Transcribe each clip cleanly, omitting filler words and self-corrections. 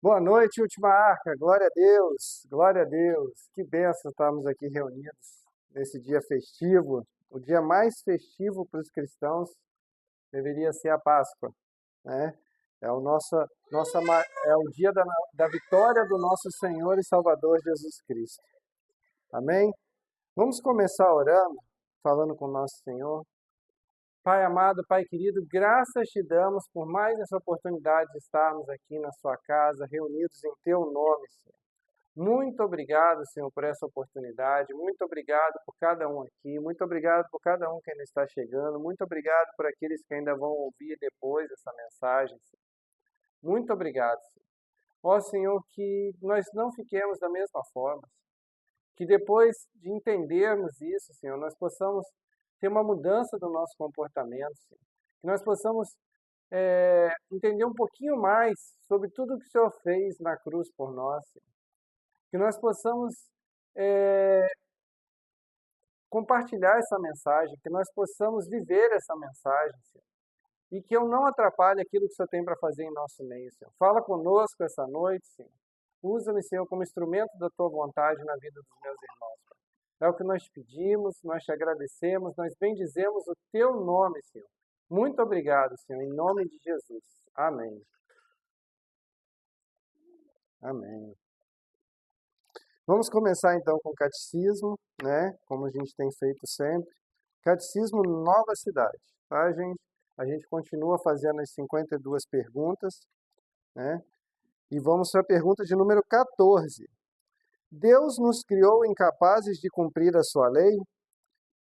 Boa noite, Última Arca. Glória a Deus, glória a Deus. Que bênção estarmos aqui reunidos nesse dia festivo. O dia mais festivo para os cristãos deveria ser a Páscoa, né? É é o dia da vitória do nosso Senhor e Salvador Jesus Cristo. Amém? Vamos começar orando, falando com o nosso Senhor. Pai amado, Pai querido, graças te damos por mais essa oportunidade de estarmos aqui na sua casa, reunidos em teu nome, Senhor. Muito obrigado, Senhor, por essa oportunidade. Muito obrigado por cada um aqui. Muito obrigado por cada um que ainda está chegando. Muito obrigado por aqueles que ainda vão ouvir depois essa mensagem, Senhor. Muito obrigado, Senhor. Ó, Senhor, que nós não fiquemos da mesma forma. Que depois de entendermos isso, Senhor, nós possamos ter uma mudança do nosso comportamento, Senhor. Que nós possamos entender um pouquinho mais sobre tudo que o Senhor fez na cruz por nós, Senhor. Que nós possamos compartilhar essa mensagem, que nós possamos viver essa mensagem, Senhor. E que eu não atrapalhe aquilo que o Senhor tem para fazer em nosso meio, Senhor. Fala conosco essa noite, Senhor. Usa-me, Senhor, como instrumento da Tua vontade na vida dos meus irmãos, Pai. É o que nós te pedimos, nós te agradecemos, nós bendizemos o Teu nome, Senhor. Muito obrigado, Senhor, em nome de Jesus. Amém. Amém. Vamos começar então com o catecismo, né? Como a gente tem feito sempre. Catecismo Nova Cidade, tá, gente? A gente continua fazendo as 52 perguntas, né? E vamos para a pergunta de número 14. Deus nos criou incapazes de cumprir a sua lei?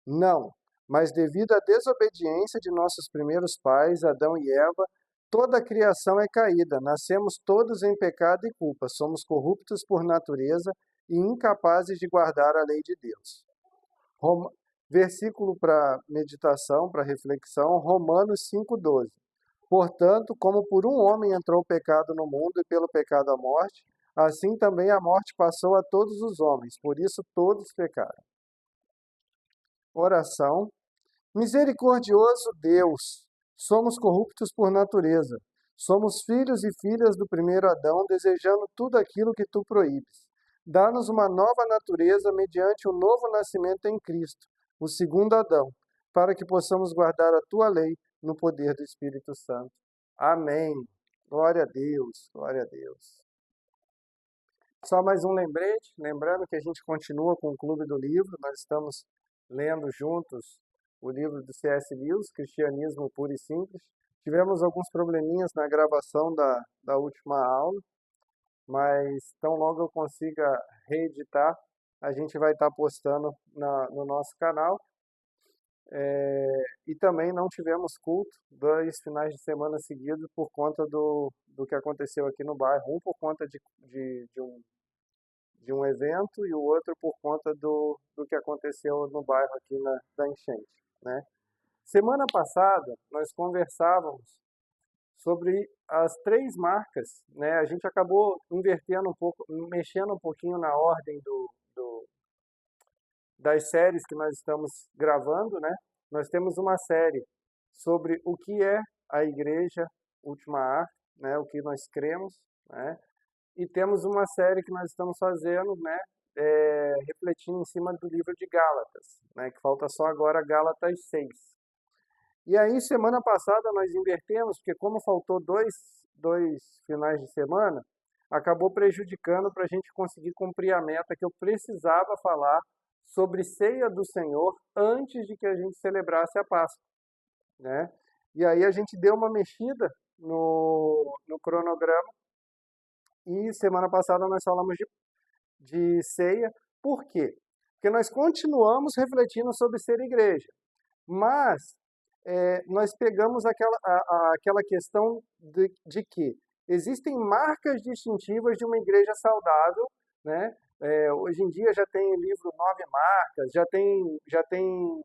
Não, mas devido à desobediência de nossos primeiros pais, Adão e Eva, toda a criação é caída, nascemos todos em pecado e culpa, somos corruptos por natureza e incapazes de guardar a lei de Deus. Versículo para meditação, para reflexão, Romanos 5,12. Portanto, como por um homem entrou o pecado no mundo e pelo pecado a morte, assim também a morte passou a todos os homens, por isso todos pecaram. Oração. Misericordioso Deus, somos corruptos por natureza. Somos filhos e filhas do primeiro Adão, desejando tudo aquilo que tu proíbes. Dá-nos uma nova natureza mediante um novo nascimento em Cristo, o segundo Adão, para que possamos guardar a tua lei no poder do Espírito Santo. Amém. Glória a Deus, glória a Deus. Só mais um lembrete, lembrando que a gente continua com o Clube do Livro, nós estamos lendo juntos o livro do C.S. Lewis, Cristianismo Puro e Simples. Tivemos alguns probleminhas na gravação da última aula, mas tão logo eu consiga reeditar, a gente vai estar postando no nosso canal. E também não tivemos culto 2 finais de semana seguidos por conta do que aconteceu aqui no bairro. Um por conta de um evento e o outro por conta do que aconteceu no bairro aqui da enchente, né? Semana passada, nós conversávamos sobre as 3 marcas, né? A gente acabou invertendo um pouco, mexendo um pouquinho na ordem das séries que nós estamos gravando, né? Nós temos uma série sobre o que é a Igreja Última Arca, né? O que nós cremos, né? E temos uma série que nós estamos fazendo, né? Refletindo em cima do livro de Gálatas, né? Que falta só agora Gálatas 6. E aí, semana passada, nós invertemos, porque como faltou dois finais de semana, acabou prejudicando para a gente conseguir cumprir a meta que eu precisava falar sobre ceia do Senhor antes de que a gente celebrasse a Páscoa, né? E aí a gente deu uma mexida no cronograma e semana passada nós falamos de ceia. Por quê? Porque nós continuamos refletindo sobre ser igreja, mas nós pegamos aquela questão de que existem marcas distintivas de uma igreja saudável, né? Hoje em dia já tem livro 9 marcas, já tem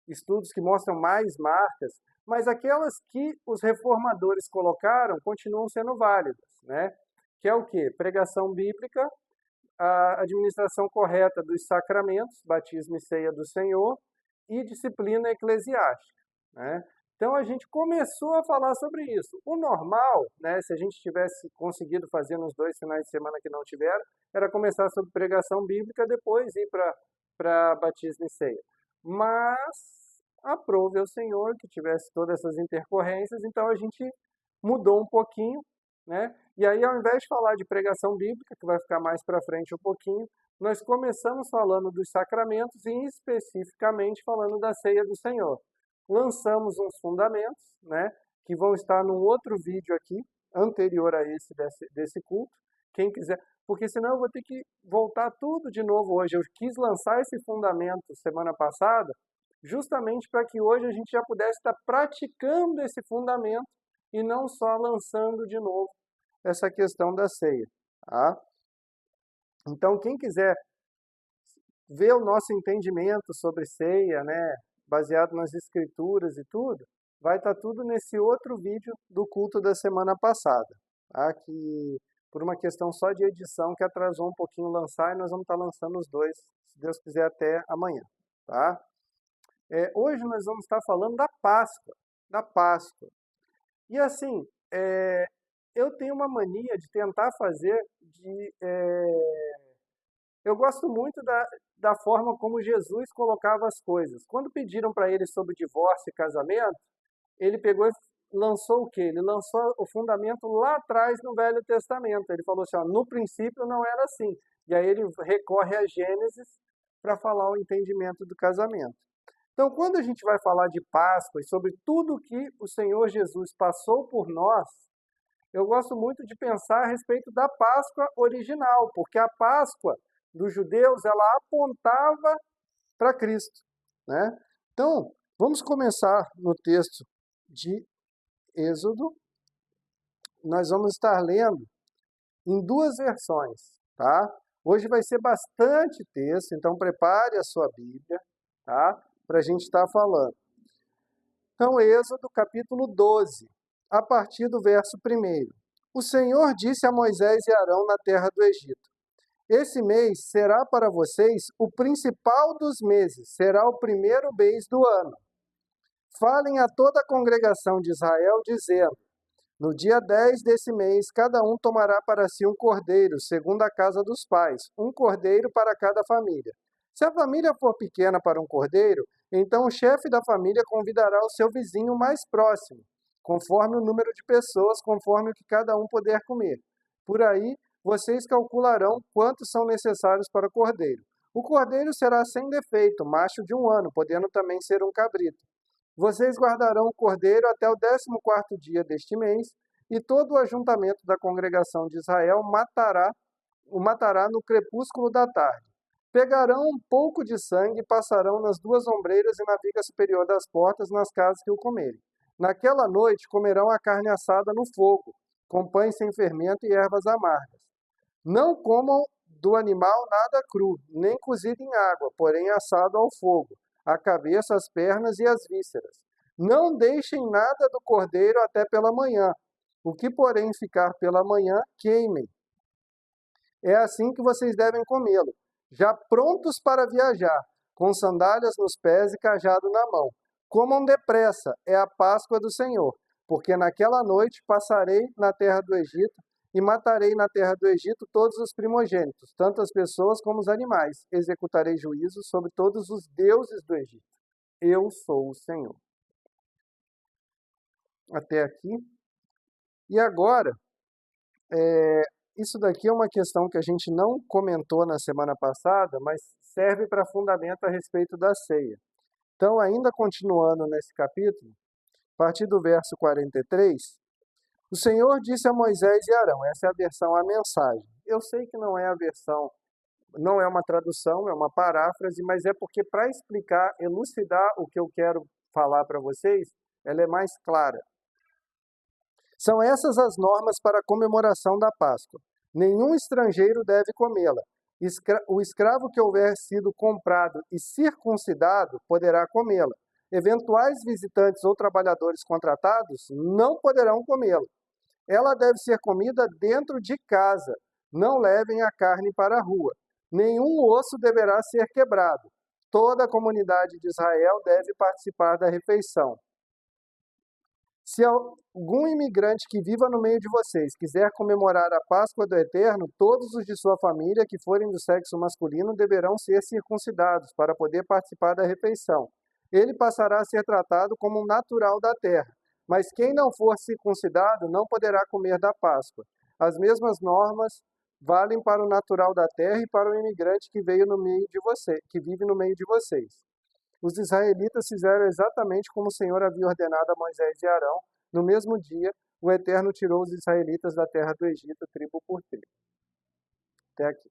estudos que mostram mais marcas, mas aquelas que os reformadores colocaram continuam sendo válidas, né? Que é o quê? Pregação bíblica, a administração correta dos sacramentos, batismo e ceia do Senhor, e disciplina eclesiástica, né? Então a gente começou a falar sobre isso. O normal, né, se a gente tivesse conseguido fazer nos 2 finais de semana que não tiveram, era começar sobre pregação bíblica, depois ir para batismo e ceia. Mas aprove ao Senhor que tivesse todas essas intercorrências, então a gente mudou um pouquinho, né? E aí, ao invés de falar de pregação bíblica, que vai ficar mais para frente um pouquinho, nós começamos falando dos sacramentos e especificamente falando da ceia do Senhor. Lançamos uns fundamentos, né, que vão estar num outro vídeo aqui, anterior a esse desse culto. Quem quiser, porque senão eu vou ter que voltar tudo de novo hoje. Eu quis lançar esse fundamento semana passada, justamente para que hoje a gente já pudesse estar praticando esse fundamento e não só lançando de novo essa questão da ceia. Tá? Então, quem quiser ver o nosso entendimento sobre ceia, né, baseado nas escrituras e tudo, vai estar tudo nesse outro vídeo do culto da semana passada, tá? Que por uma questão só de edição que atrasou um pouquinho lançar, e nós vamos estar lançando os dois, se Deus quiser, até amanhã. Tá? Hoje nós vamos estar falando da Páscoa, da Páscoa. E assim, eu tenho uma mania de tentar fazer eu gosto muito da forma como Jesus colocava as coisas. Quando pediram para ele sobre divórcio e casamento, ele pegou e lançou o quê? Ele lançou o fundamento lá atrás no Velho Testamento. Ele falou assim, ó, no princípio não era assim. E aí ele recorre a Gênesis para falar o entendimento do casamento. Então, quando a gente vai falar de Páscoa e sobre tudo que o Senhor Jesus passou por nós, eu gosto muito de pensar a respeito da Páscoa original, porque a Páscoa dos judeus, ela apontava para Cristo, né? Então, vamos começar no texto de Êxodo. Nós vamos estar lendo em 2 versões, tá? Hoje vai ser bastante texto, então prepare a sua Bíblia, tá? Para a gente estar falando. Então, Êxodo capítulo 12, a partir do verso 1. O Senhor disse a Moisés e Arão na terra do Egito: esse mês será para vocês o principal dos meses, será o primeiro mês do ano. Falem a toda a congregação de Israel, dizendo: no dia 10 desse mês, cada um tomará para si um cordeiro, segundo a casa dos pais, um cordeiro para cada família. Se a família for pequena para um cordeiro, então o chefe da família convidará o seu vizinho mais próximo, conforme o número de pessoas, conforme o que cada um puder comer. Por aí, vocês calcularão quantos são necessários para o cordeiro. O cordeiro será sem defeito, macho de 1 ano, podendo também ser um cabrito. Vocês guardarão o cordeiro até o 14º dia deste mês, e todo o ajuntamento da congregação de Israel o matará no crepúsculo da tarde. Pegarão um pouco de sangue e passarão nas 2 ombreiras e na viga superior das portas nas casas que o comerem. Naquela noite comerão a carne assada no fogo, com pães sem fermento e ervas amargas. Não comam do animal nada cru, nem cozido em água, porém assado ao fogo, a cabeça, as pernas e as vísceras. Não deixem nada do cordeiro até pela manhã. O que, porém, ficar pela manhã, queimem. É assim que vocês devem comê-lo, já prontos para viajar, com sandálias nos pés e cajado na mão. Comam depressa, é a Páscoa do Senhor, porque naquela noite passarei na terra do Egito e matarei na terra do Egito todos os primogênitos, tanto as pessoas como os animais. Executarei juízo sobre todos os deuses do Egito. Eu sou o Senhor. Até aqui. E agora, isso daqui é uma questão que a gente não comentou na semana passada, mas serve para fundamento a respeito da ceia. Então, ainda continuando nesse capítulo, a partir do verso 43, o Senhor disse a Moisés e Arão, essa é a versão, a mensagem. Eu sei que não é a versão, não é uma tradução, é uma paráfrase, mas é porque para explicar, elucidar o que eu quero falar para vocês, ela é mais clara. São essas as normas para a comemoração da Páscoa. Nenhum estrangeiro deve comê-la. O escravo que houver sido comprado e circuncidado poderá comê-la. Eventuais visitantes ou trabalhadores contratados não poderão comê-la. Ela deve ser comida dentro de casa. Não levem a carne para a rua. Nenhum osso deverá ser quebrado. Toda a comunidade de Israel deve participar da refeição. Se algum imigrante que viva no meio de vocês quiser comemorar a Páscoa do Eterno, todos os de sua família que forem do sexo masculino deverão ser circuncidados para poder participar da refeição. Ele passará a ser tratado como um natural da terra, mas quem não for circuncidado não poderá comer da Páscoa. As mesmas normas valem para o natural da terra e para o imigrante que veio no meio de você, que vive no meio de vocês. Os israelitas fizeram exatamente como o Senhor havia ordenado a Moisés e Arão. No mesmo dia, o Eterno tirou os israelitas da terra do Egito, tribo por tribo. Até aqui.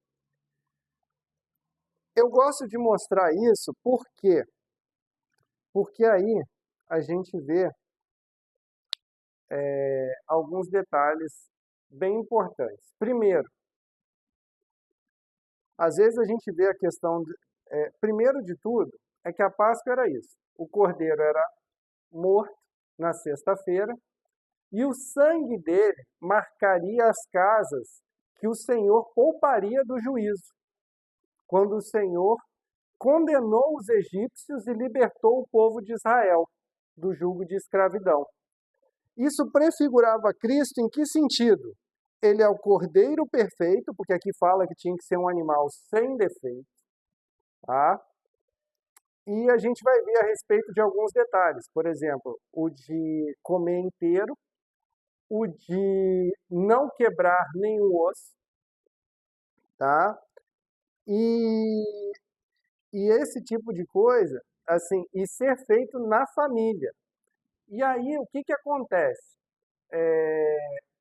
Eu gosto de mostrar isso por quê? Porque aí a gente vê alguns detalhes bem importantes. Primeiro, às vezes a gente vê a questão, primeiro de tudo, é que a Páscoa era isso. O cordeiro era morto na sexta-feira e o sangue dele marcaria as casas que o Senhor pouparia do juízo, quando o Senhor condenou os egípcios e libertou o povo de Israel do jugo de escravidão. Isso prefigurava Cristo em que sentido? Ele é o cordeiro perfeito, porque aqui fala que tinha que ser um animal sem defeito, tá? E a gente vai ver a respeito de alguns detalhes, por exemplo, o de comer inteiro, o de não quebrar nenhum osso, tá? E esse tipo de coisa, assim, e ser feito na família. E aí, o que acontece?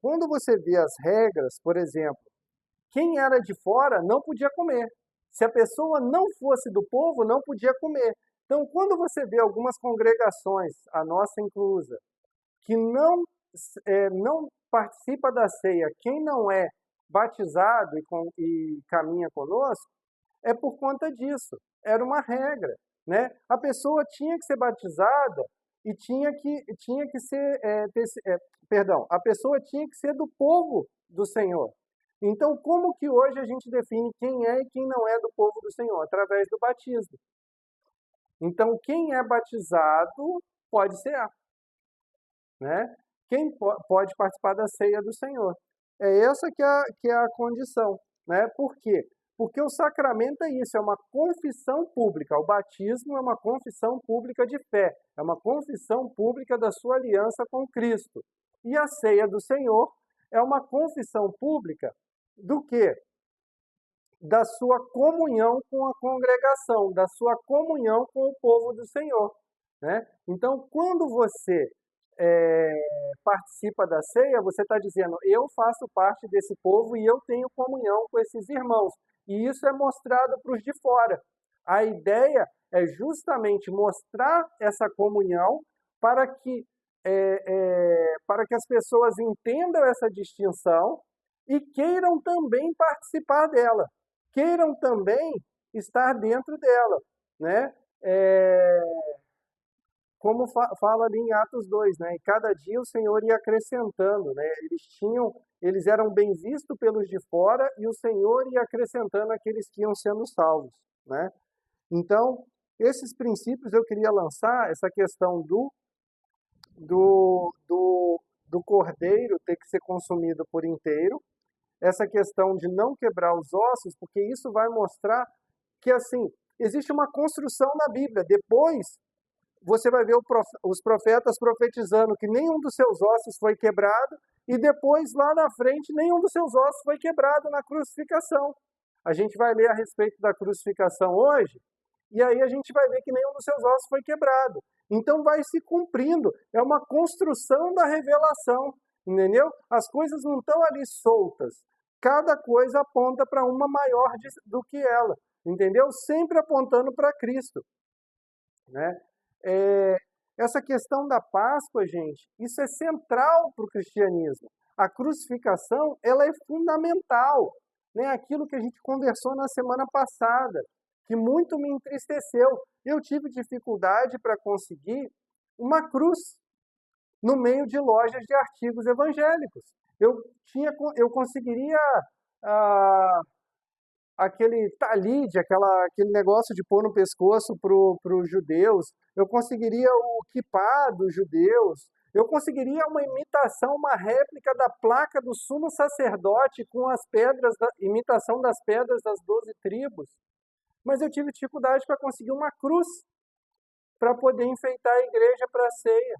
Quando você vê as regras, por exemplo, quem era de fora não podia comer. Se a pessoa não fosse do povo, não podia comer. Então, quando você vê algumas congregações, a nossa inclusa, que não participa da ceia, quem não é batizado e caminha conosco, é por conta disso. Era uma regra, né? A pessoa tinha que ser batizada e tinha que ser, a pessoa tinha que ser do povo do Senhor. Então, como que hoje a gente define quem é e quem não é do povo do Senhor? Através do batismo. Então, quem é batizado pode ser, né? Quem pode participar da ceia do Senhor? É essa que é a condição, né? Por quê? Porque o sacramento é isso, é uma confissão pública. O batismo é uma confissão pública de fé, é uma confissão pública da sua aliança com Cristo. E a ceia do Senhor é uma confissão pública do quê? Da sua comunhão com a congregação, da sua comunhão com o povo do Senhor, né? Então, quando você participa da ceia, você está dizendo, eu faço parte desse povo e eu tenho comunhão com esses irmãos. E isso é mostrado para os de fora. A ideia é justamente mostrar essa comunhão para que as pessoas entendam essa distinção e queiram também participar dela, queiram também estar dentro dela, né? Como fala ali em Atos 2, né? E cada dia o Senhor ia acrescentando, né? Eles eram bem vistos pelos de fora e o Senhor ia acrescentando aqueles que iam sendo salvos, né? Então, esses princípios eu queria lançar, essa questão do cordeiro ter que ser consumido por inteiro, essa questão de não quebrar os ossos, porque isso vai mostrar que, assim, existe uma construção na Bíblia. Depois, você vai ver os profetas profetizando que nenhum dos seus ossos foi quebrado, e depois, lá na frente, nenhum dos seus ossos foi quebrado na crucificação. A gente vai ler a respeito da crucificação hoje, e aí a gente vai ver que nenhum dos seus ossos foi quebrado. Então vai se cumprindo, é uma construção da revelação, entendeu? As coisas não estão ali soltas, cada coisa aponta para uma maior do que ela, entendeu? Sempre apontando para Cristo, né? Essa questão da Páscoa, gente, isso é central para o cristianismo. A crucificação, ela é fundamental, né? Aquilo que a gente conversou na semana passada, que muito me entristeceu. Eu tive dificuldade para conseguir uma cruz no meio de lojas de artigos evangélicos. Eu conseguiria aquele talide, aquele negócio de pôr no pescoço para os judeus, eu conseguiria o kippah dos judeus, Eu conseguiria uma imitação, uma réplica da placa do sumo sacerdote com as pedras, imitação das pedras das 12 tribos. Mas eu tive dificuldade para conseguir uma cruz para poder enfeitar a igreja para a ceia.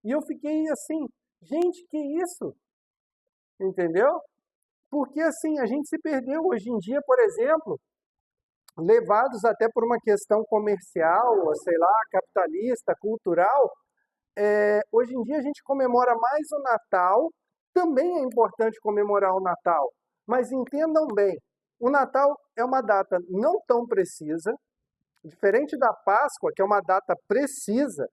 E eu fiquei assim, gente, que isso? Entendeu? Porque assim, a gente se perdeu hoje em dia, por exemplo, levados até por uma questão comercial, ou sei lá, capitalista, cultural, hoje em dia a gente comemora mais o Natal, também é importante comemorar o Natal, mas entendam bem, o Natal é uma data não tão precisa, diferente da Páscoa, que é uma data precisa,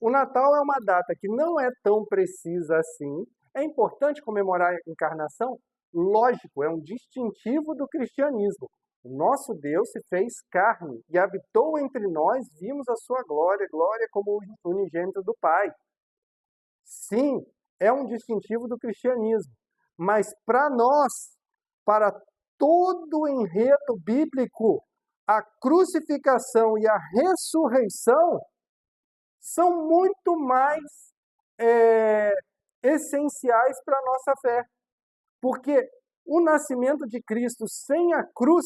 o Natal é uma data que não é tão precisa assim. É importante comemorar a encarnação? Lógico, é um distintivo do cristianismo. O nosso Deus se fez carne e habitou entre nós, vimos a sua glória, glória como o unigênito do Pai. Sim, é um distintivo do cristianismo. Mas para nós, para todo o enredo bíblico, a crucificação e a ressurreição são muito mais essenciais para a nossa fé. Porque o nascimento de Cristo sem a cruz,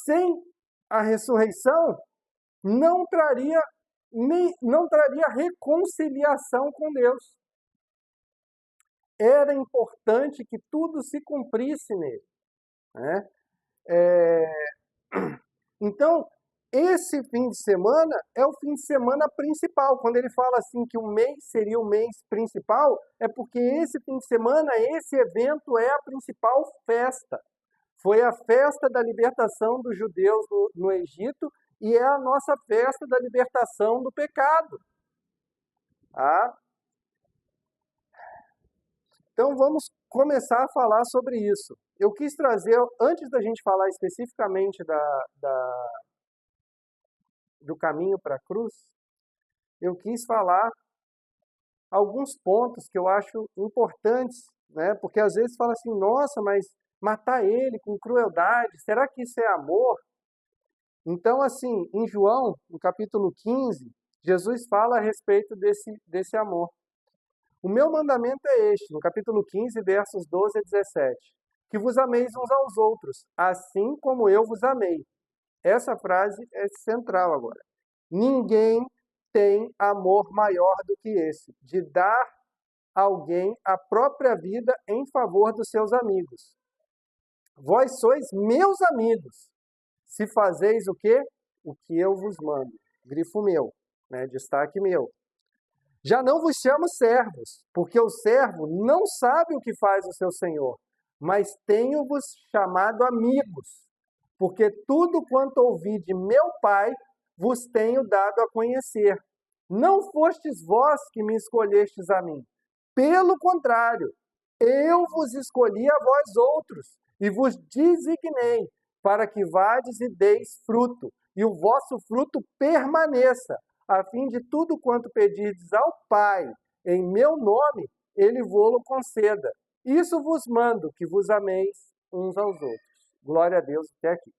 sem a ressurreição, não traria reconciliação com Deus. Era importante que tudo se cumprisse nele, né? Então, esse fim de semana é o fim de semana principal. Quando ele fala assim que o mês seria o mês principal, é porque esse fim de semana, esse evento é a principal festa. Foi a festa da libertação dos judeus no Egito e é a nossa festa da libertação do pecado. Tá? Então vamos começar a falar sobre isso. Eu quis trazer, antes da gente falar especificamente do caminho para a cruz, eu quis falar alguns pontos que eu acho importantes, né? Porque às vezes fala assim, nossa, mas matar ele com crueldade, será que isso é amor? Então, assim, em João, no capítulo 15, Jesus fala a respeito desse amor. O meu mandamento é este, no capítulo 15, versos 12 a 17, que vos ameis uns aos outros, assim como eu vos amei. Essa frase é central agora. Ninguém tem amor maior do que esse, de dar a alguém a própria vida em favor dos seus amigos. Vós sois meus amigos, se fazeis o quê? O que eu vos mando. Grifo meu, né? Destaque meu. Já não vos chamo servos, porque o servo não sabe o que faz o seu senhor, mas tenho-vos chamado amigos, porque tudo quanto ouvi de meu Pai vos tenho dado a conhecer. Não fostes vós que me escolhestes a mim. Pelo contrário, eu vos escolhi a vós outros, e vos designei, para que vades e deis fruto, e o vosso fruto permaneça, a fim de tudo quanto pedirdes ao Pai, em meu nome, ele vô-lo conceda. Isso vos mando, que vos ameis uns aos outros. Glória a Deus até aqui.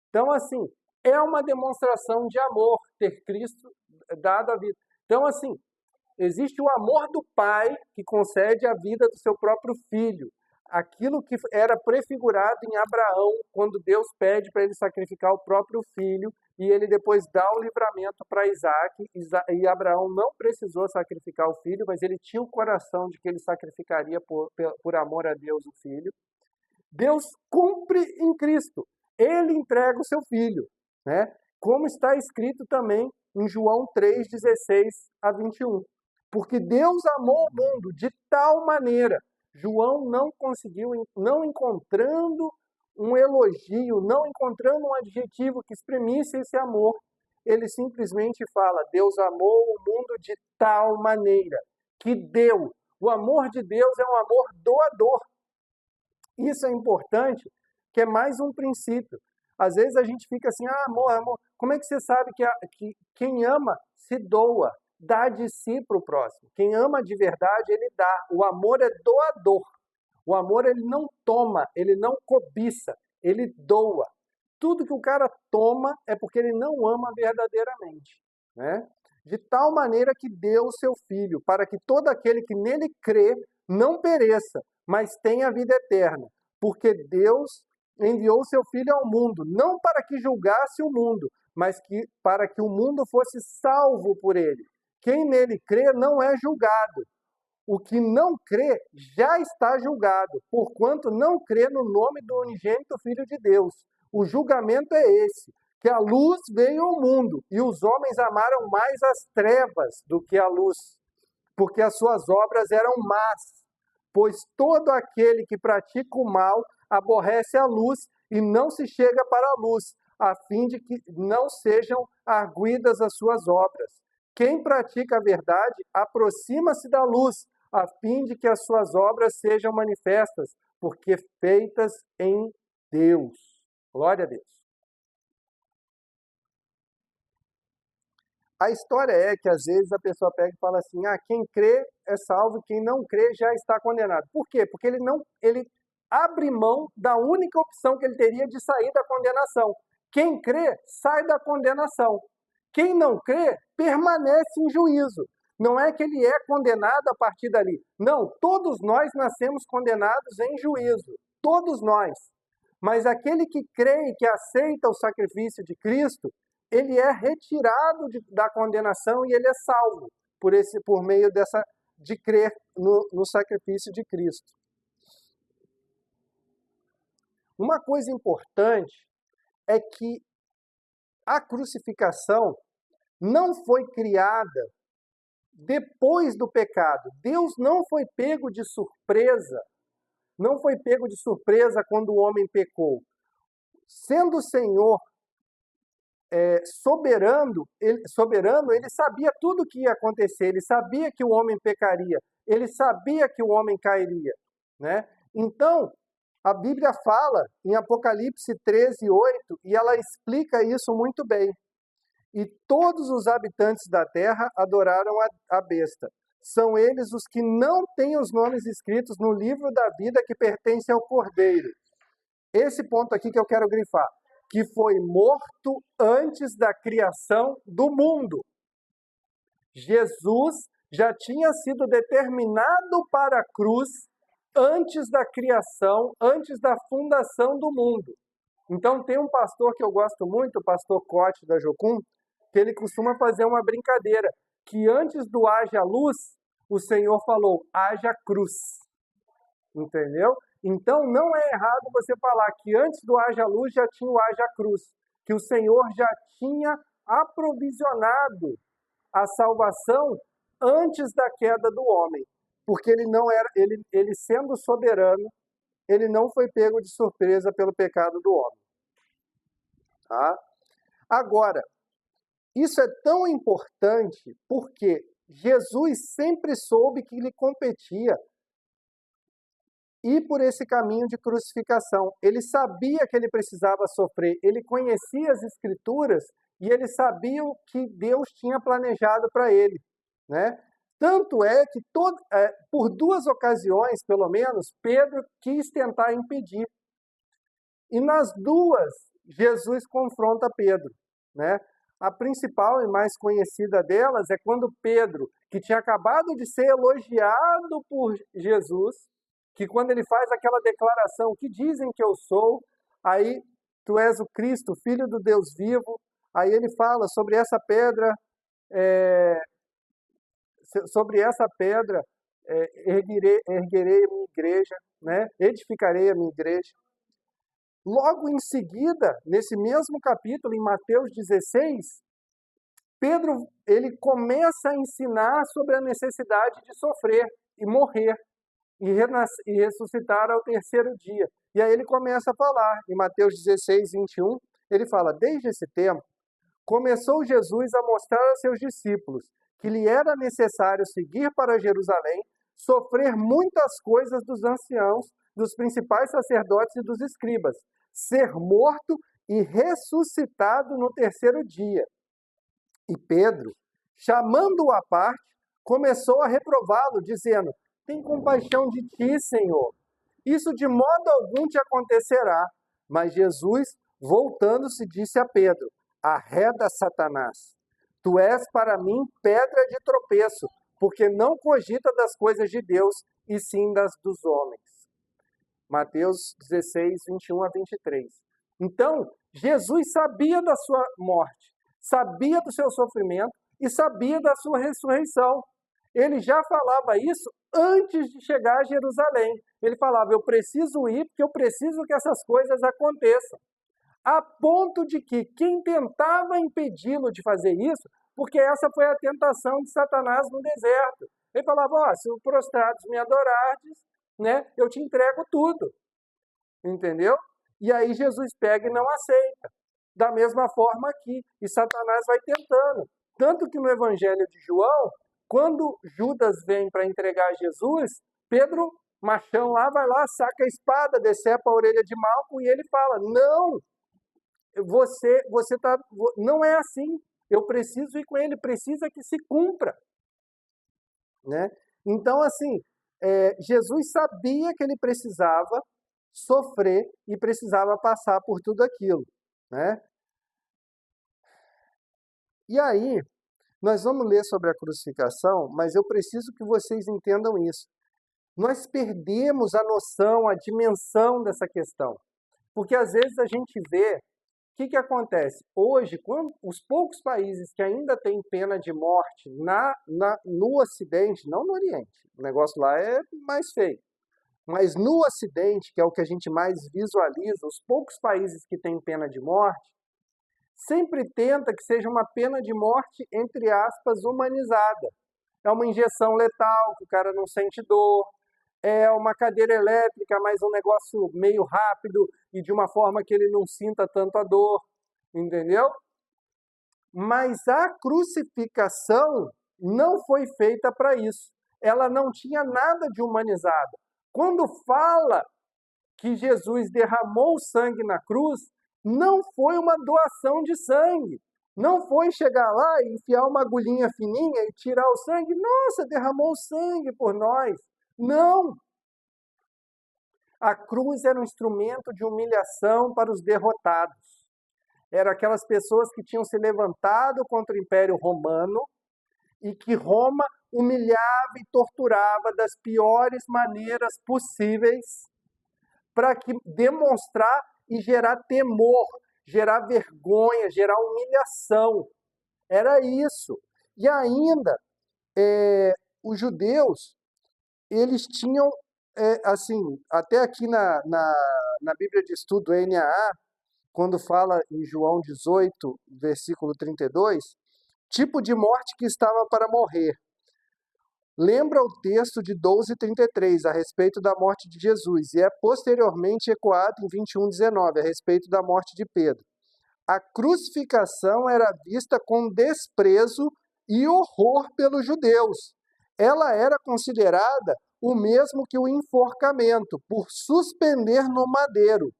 Então, assim, é uma demonstração de amor ter Cristo dado a vida. Então, assim, existe o amor do Pai que concede a vida do seu próprio filho. Aquilo que era prefigurado em Abraão, quando Deus pede para ele sacrificar o próprio filho, e ele depois dá o livramento para Isaac, e Abraão não precisou sacrificar o filho, mas ele tinha o coração de que ele sacrificaria por amor a Deus o filho. Deus cumpre em Cristo. Ele entrega o seu filho, né? Como está escrito também em João 3, 16 a 21. Porque Deus amou o mundo de tal maneira. João não encontrando um elogio, não encontrando um adjetivo que exprimisse esse amor, ele simplesmente fala, Deus amou o mundo de tal maneira que deu. O amor de Deus é um amor doador. Isso é importante, que é mais um princípio. Às vezes a gente fica assim, amor, amor. Como é que você sabe que quem ama se doa, dá de si para o próximo? Quem ama de verdade, ele dá. O amor é doador. O amor, ele não toma, ele não cobiça, ele doa. Tudo que o cara toma é porque ele não ama verdadeiramente, né? de tal maneira que deu o seu Filho, para que todo aquele que nele crê não pereça, mas tenha a vida eterna. Porque Deus enviou o seu Filho ao mundo, não para que julgasse o mundo, mas para que o mundo fosse salvo por ele. Quem nele crê não é julgado. O que não crê já está julgado, porquanto não crê no nome do unigênito Filho de Deus. O julgamento é esse, que a luz veio ao mundo, e os homens amaram mais as trevas do que a luz, porque as suas obras eram más. Pois todo aquele que pratica o mal aborrece a luz e não se chega para a luz, a fim de que não sejam arguidas as suas obras. Quem pratica a verdade aproxima-se da luz, a fim de que as suas obras sejam manifestas, porque feitas em Deus. Glória a Deus. A história é que às vezes a pessoa pega e fala assim: quem crê é salvo, quem não crê já está condenado. Por quê? Porque ele abre mão da única opção que ele teria de sair da condenação. Quem crê sai da condenação. Quem não crê permanece em juízo. Não é que ele é condenado a partir dali. Não, todos nós nascemos condenados em juízo. Todos nós. Mas aquele que crê e que aceita o sacrifício de Cristo, ele é retirado da condenação e ele é salvo por meio de crer no sacrifício de Cristo. Uma coisa importante é que a crucificação não foi criada depois do pecado. Deus não foi pego de surpresa. Não foi pego de surpresa quando o homem pecou. Sendo o Senhor soberano, ele sabia tudo o que ia acontecer. Ele sabia que o homem pecaria. Ele sabia que o homem cairia, né? Então, a Bíblia fala em Apocalipse 13:8, e ela explica isso muito bem. E todos os habitantes da terra adoraram a besta. São eles os que não têm os nomes escritos no livro da vida que pertence ao Cordeiro. Esse ponto aqui que eu quero grifar. Que foi morto antes da criação do mundo. Jesus já tinha sido determinado para a cruz antes da criação, antes da fundação do mundo. Então tem um pastor que eu gosto muito, o pastor Cote da Jocum, que ele costuma fazer uma brincadeira, que antes do haja luz, o Senhor falou, haja cruz. Entendeu? Então não é errado você falar que antes do haja luz já tinha o haja cruz, que o Senhor já tinha aprovisionado a salvação antes da queda do homem, porque ele sendo soberano, ele não foi pego de surpresa pelo pecado do homem. Tá? Agora, isso é tão importante porque Jesus sempre soube que lhe competia ir por esse caminho de crucificação. Ele sabia que ele precisava sofrer, ele conhecia as Escrituras e ele sabia o que Deus tinha planejado para ele, né? Tanto é que por duas ocasiões, pelo menos, Pedro quis tentar impedir. E nas duas, Jesus confronta Pedro, né? A principal e mais conhecida delas é quando Pedro, que tinha acabado de ser elogiado por Jesus, que quando ele faz aquela declaração, que dizem que eu sou, aí tu és o Cristo, Filho do Deus vivo, aí ele fala sobre essa pedra, erguerei a minha igreja, né? Edificarei a minha igreja. Logo em seguida, nesse mesmo capítulo, em Mateus 16, Pedro ele começa a ensinar sobre a necessidade de sofrer e morrer e ressuscitar ao terceiro dia. E aí ele começa a falar, em Mateus 16:21, ele fala, desde esse tempo, começou Jesus a mostrar a seus discípulos que lhe era necessário seguir para Jerusalém, sofrer muitas coisas dos anciãos, dos principais sacerdotes e dos escribas, ser morto e ressuscitado no terceiro dia. E Pedro, chamando-o à parte, começou a reprová-lo, dizendo, tem compaixão de ti, Senhor. Isso de modo algum te acontecerá. Mas Jesus, voltando-se, disse a Pedro, arreda Satanás, Tu és para mim pedra de tropeço, porque não cogita das coisas de Deus, e sim das dos homens. Mateus 16, 21 a 23. Então, Jesus sabia da sua morte, sabia do seu sofrimento e sabia da sua ressurreição. Ele já falava isso antes de chegar a Jerusalém. Ele falava, eu preciso ir porque eu preciso que essas coisas aconteçam. A ponto de que quem tentava impedi-lo de fazer isso, porque essa foi a tentação de Satanás no deserto. Ele falava, ó, se prostrados me adorardes, né, eu te entrego tudo. Entendeu? E aí Jesus pega e não aceita. Da mesma forma aqui. E Satanás vai tentando. Tanto que no Evangelho de João, quando Judas vem para entregar Jesus, Pedro, machão lá, vai lá, saca a espada, decepa a orelha de Malco e ele fala, não, você tá, não é assim. Eu preciso ir com ele, precisa que se cumpra. Né? Então, assim, Jesus sabia que ele precisava sofrer e precisava passar por tudo aquilo, né? E aí, nós vamos ler sobre a crucificação, mas eu preciso que vocês entendam isso. Nós perdemos a noção, a dimensão dessa questão. Porque às vezes a gente vê, o que acontece? Hoje, quando os poucos países que ainda têm pena de morte no Ocidente, não no Oriente, o negócio lá é mais feio. Mas no Ocidente, que é o que a gente mais visualiza, os poucos países que têm pena de morte, sempre tenta que seja uma pena de morte, entre aspas, humanizada. É uma injeção letal, que o cara não sente dor, é uma cadeira elétrica, mas um negócio meio rápido e de uma forma que ele não sinta tanto a dor, entendeu? Mas a crucificação não foi feita para isso. Ela não tinha nada de humanizado. Quando fala que Jesus derramou sangue na cruz, não foi uma doação de sangue. Não foi chegar lá e enfiar uma agulhinha fininha e tirar o sangue. Nossa, derramou sangue por nós. Não! A cruz era um instrumento de humilhação para os derrotados. Eram aquelas pessoas que tinham se levantado contra o Império Romano e que Roma humilhava e torturava das piores maneiras possíveis para demonstrar e gerar temor, gerar vergonha, gerar humilhação. Era isso. E ainda, os judeus, eles tinham, assim, até aqui na Bíblia de Estudo, NAA, quando fala em João 18, versículo 32, tipo de morte que estava para morrer. Lembra o texto de 12:33 a respeito da morte de Jesus e é posteriormente ecoado em 21:19 a respeito da morte de Pedro. A crucificação era vista com desprezo e horror pelos judeus. Ela era considerada o mesmo que o enforcamento, por suspender no madeiro,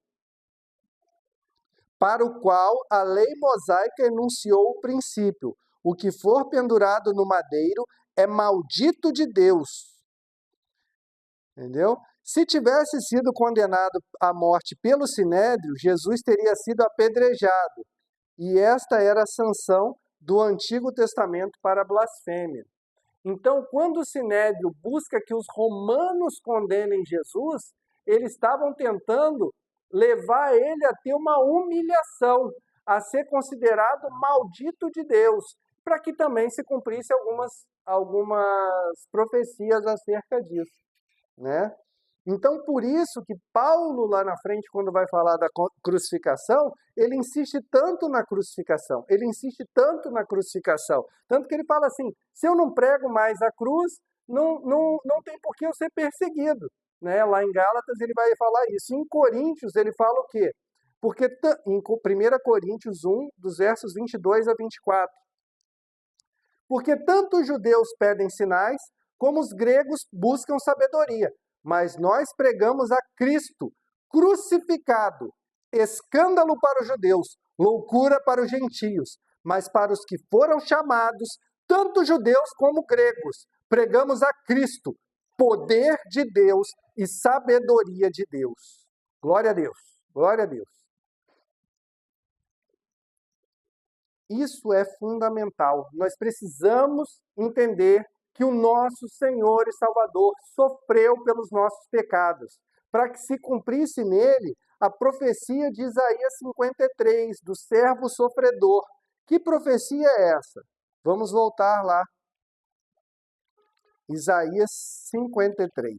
para o qual a lei mosaica enunciou o princípio: o que for pendurado no madeiro é maldito de Deus. Entendeu? Se tivesse sido condenado à morte pelo Sinédrio, Jesus teria sido apedrejado. E esta era a sanção do Antigo Testamento para a blasfêmia. Então, quando o Sinédrio busca que os romanos condenem Jesus, eles estavam tentando levar ele a ter uma humilhação, a ser considerado maldito de Deus, para que também se cumprisse algumas profecias acerca disso, né? Então, por isso que Paulo, lá na frente, quando vai falar da crucificação, ele insiste tanto na crucificação, ele insiste tanto na crucificação, tanto que ele fala assim, se eu não prego mais a cruz, não tem por que eu ser perseguido. Né? Lá em Gálatas ele vai falar isso. Em Coríntios ele fala o quê? Porque em 1 Coríntios 1, dos versos 22 a 24, porque tanto os judeus pedem sinais, como os gregos buscam sabedoria. Mas nós pregamos a Cristo crucificado, escândalo para os judeus, loucura para os gentios. Mas para os que foram chamados, tanto judeus como gregos, pregamos a Cristo, poder de Deus e sabedoria de Deus. Glória a Deus, glória a Deus. Isso é fundamental. Nós precisamos entender que o nosso Senhor e Salvador sofreu pelos nossos pecados, para que se cumprisse nele a profecia de Isaías 53, do servo sofredor. Que profecia é essa? Vamos voltar lá. Isaías 53.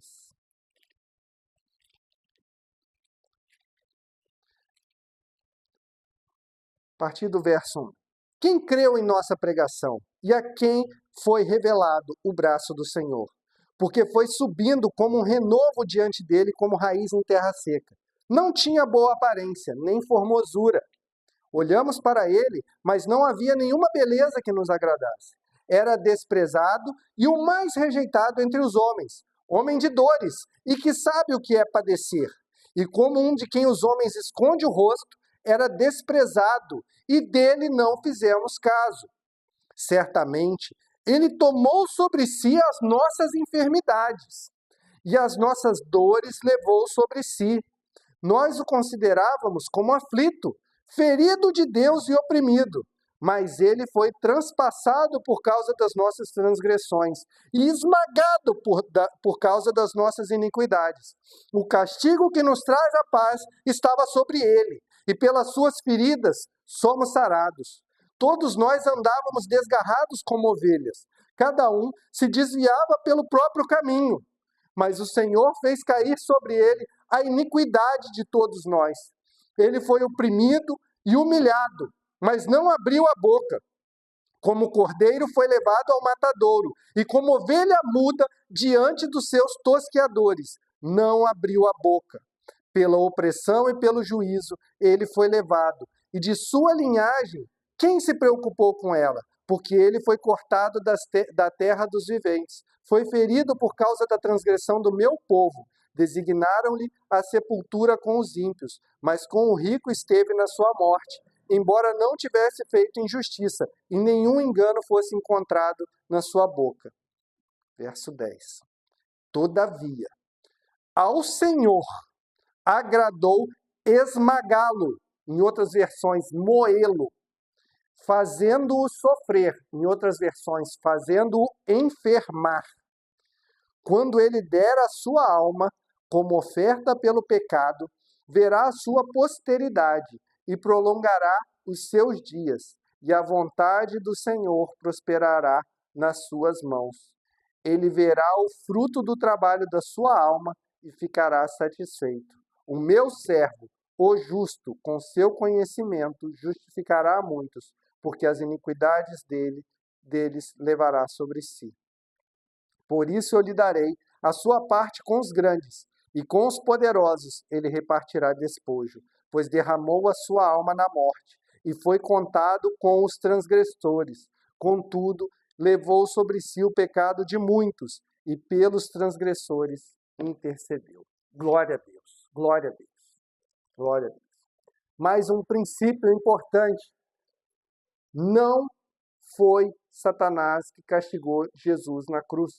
A partir do verso 1. Quem creu em nossa pregação e a quem foi revelado o braço do Senhor? Porque foi subindo como um renovo diante dele, como raiz em terra seca. Não tinha boa aparência, nem formosura. Olhamos para ele, mas não havia nenhuma beleza que nos agradasse. Era desprezado e o mais rejeitado entre os homens, homem de dores, e que sabe o que é padecer. E como um de quem os homens esconde o rosto, era desprezado, e dele não fizemos caso. Certamente, ele tomou sobre si as nossas enfermidades, e as nossas dores levou sobre si. Nós o considerávamos como aflito, ferido de Deus e oprimido, mas ele foi transpassado por causa das nossas transgressões e esmagado por causa das nossas iniquidades. O castigo que nos traz a paz estava sobre ele, e pelas suas feridas somos sarados. Todos nós andávamos desgarrados como ovelhas, cada um se desviava pelo próprio caminho, mas o Senhor fez cair sobre ele a iniquidade de todos nós. Ele foi oprimido e humilhado, mas não abriu a boca. Como cordeiro foi levado ao matadouro, e como ovelha muda diante dos seus tosqueadores, não abriu a boca. Pela opressão e pelo juízo, ele foi levado. E de sua linhagem, quem se preocupou com ela? Porque ele foi cortado da terra dos viventes. Foi ferido por causa da transgressão do meu povo. Designaram-lhe a sepultura com os ímpios, mas com o rico esteve na sua morte, embora não tivesse feito injustiça, e nenhum engano fosse encontrado na sua boca. Verso 10. Todavia, ao Senhor agradou esmagá-lo, em outras versões, moê-lo, fazendo-o sofrer, em outras versões, fazendo-o enfermar. Quando ele der a sua alma como oferta pelo pecado, verá a sua posteridade e prolongará os seus dias, e a vontade do Senhor prosperará nas suas mãos. Ele verá o fruto do trabalho da sua alma e ficará satisfeito. O meu servo, o justo, com seu conhecimento, justificará a muitos, porque as iniquidades deles levará sobre si. Por isso eu lhe darei a sua parte com os grandes, e com os poderosos ele repartirá despojo, pois derramou a sua alma na morte, e foi contado com os transgressores. Contudo, levou sobre si o pecado de muitos, e pelos transgressores intercedeu. Glória a Deus, glória a Deus, glória a Deus. Mais um princípio importante. Não foi Satanás que castigou Jesus na cruz.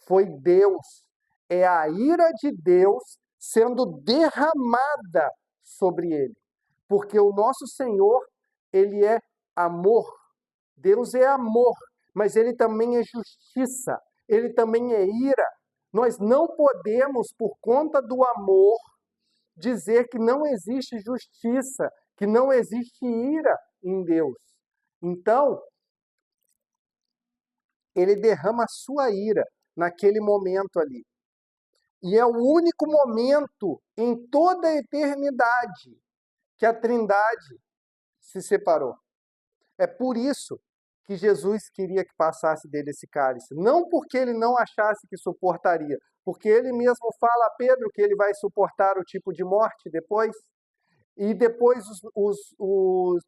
Foi Deus. É a ira de Deus sendo derramada sobre ele. Porque o nosso Senhor, ele é amor. Deus é amor, mas ele também é justiça. Ele também é ira. Nós não podemos, por conta do amor, dizer que não existe justiça, que não existe ira em Deus. Então, ele derrama a sua ira naquele momento ali. E é o único momento em toda a eternidade que a Trindade se separou. É por isso que Jesus queria que passasse dele esse cálice. Não porque ele não achasse que suportaria, porque ele mesmo fala a Pedro que ele vai suportar o tipo de morte depois. E depois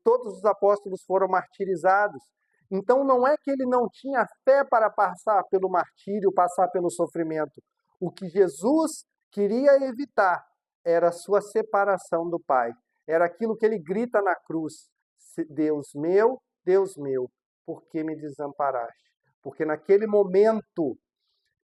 todos os apóstolos foram martirizados. Então não é que ele não tinha fé para passar pelo martírio, passar pelo sofrimento. O que Jesus queria evitar era a sua separação do Pai. Era aquilo que ele grita na cruz: Deus meu, por que me desamparaste? Porque naquele momento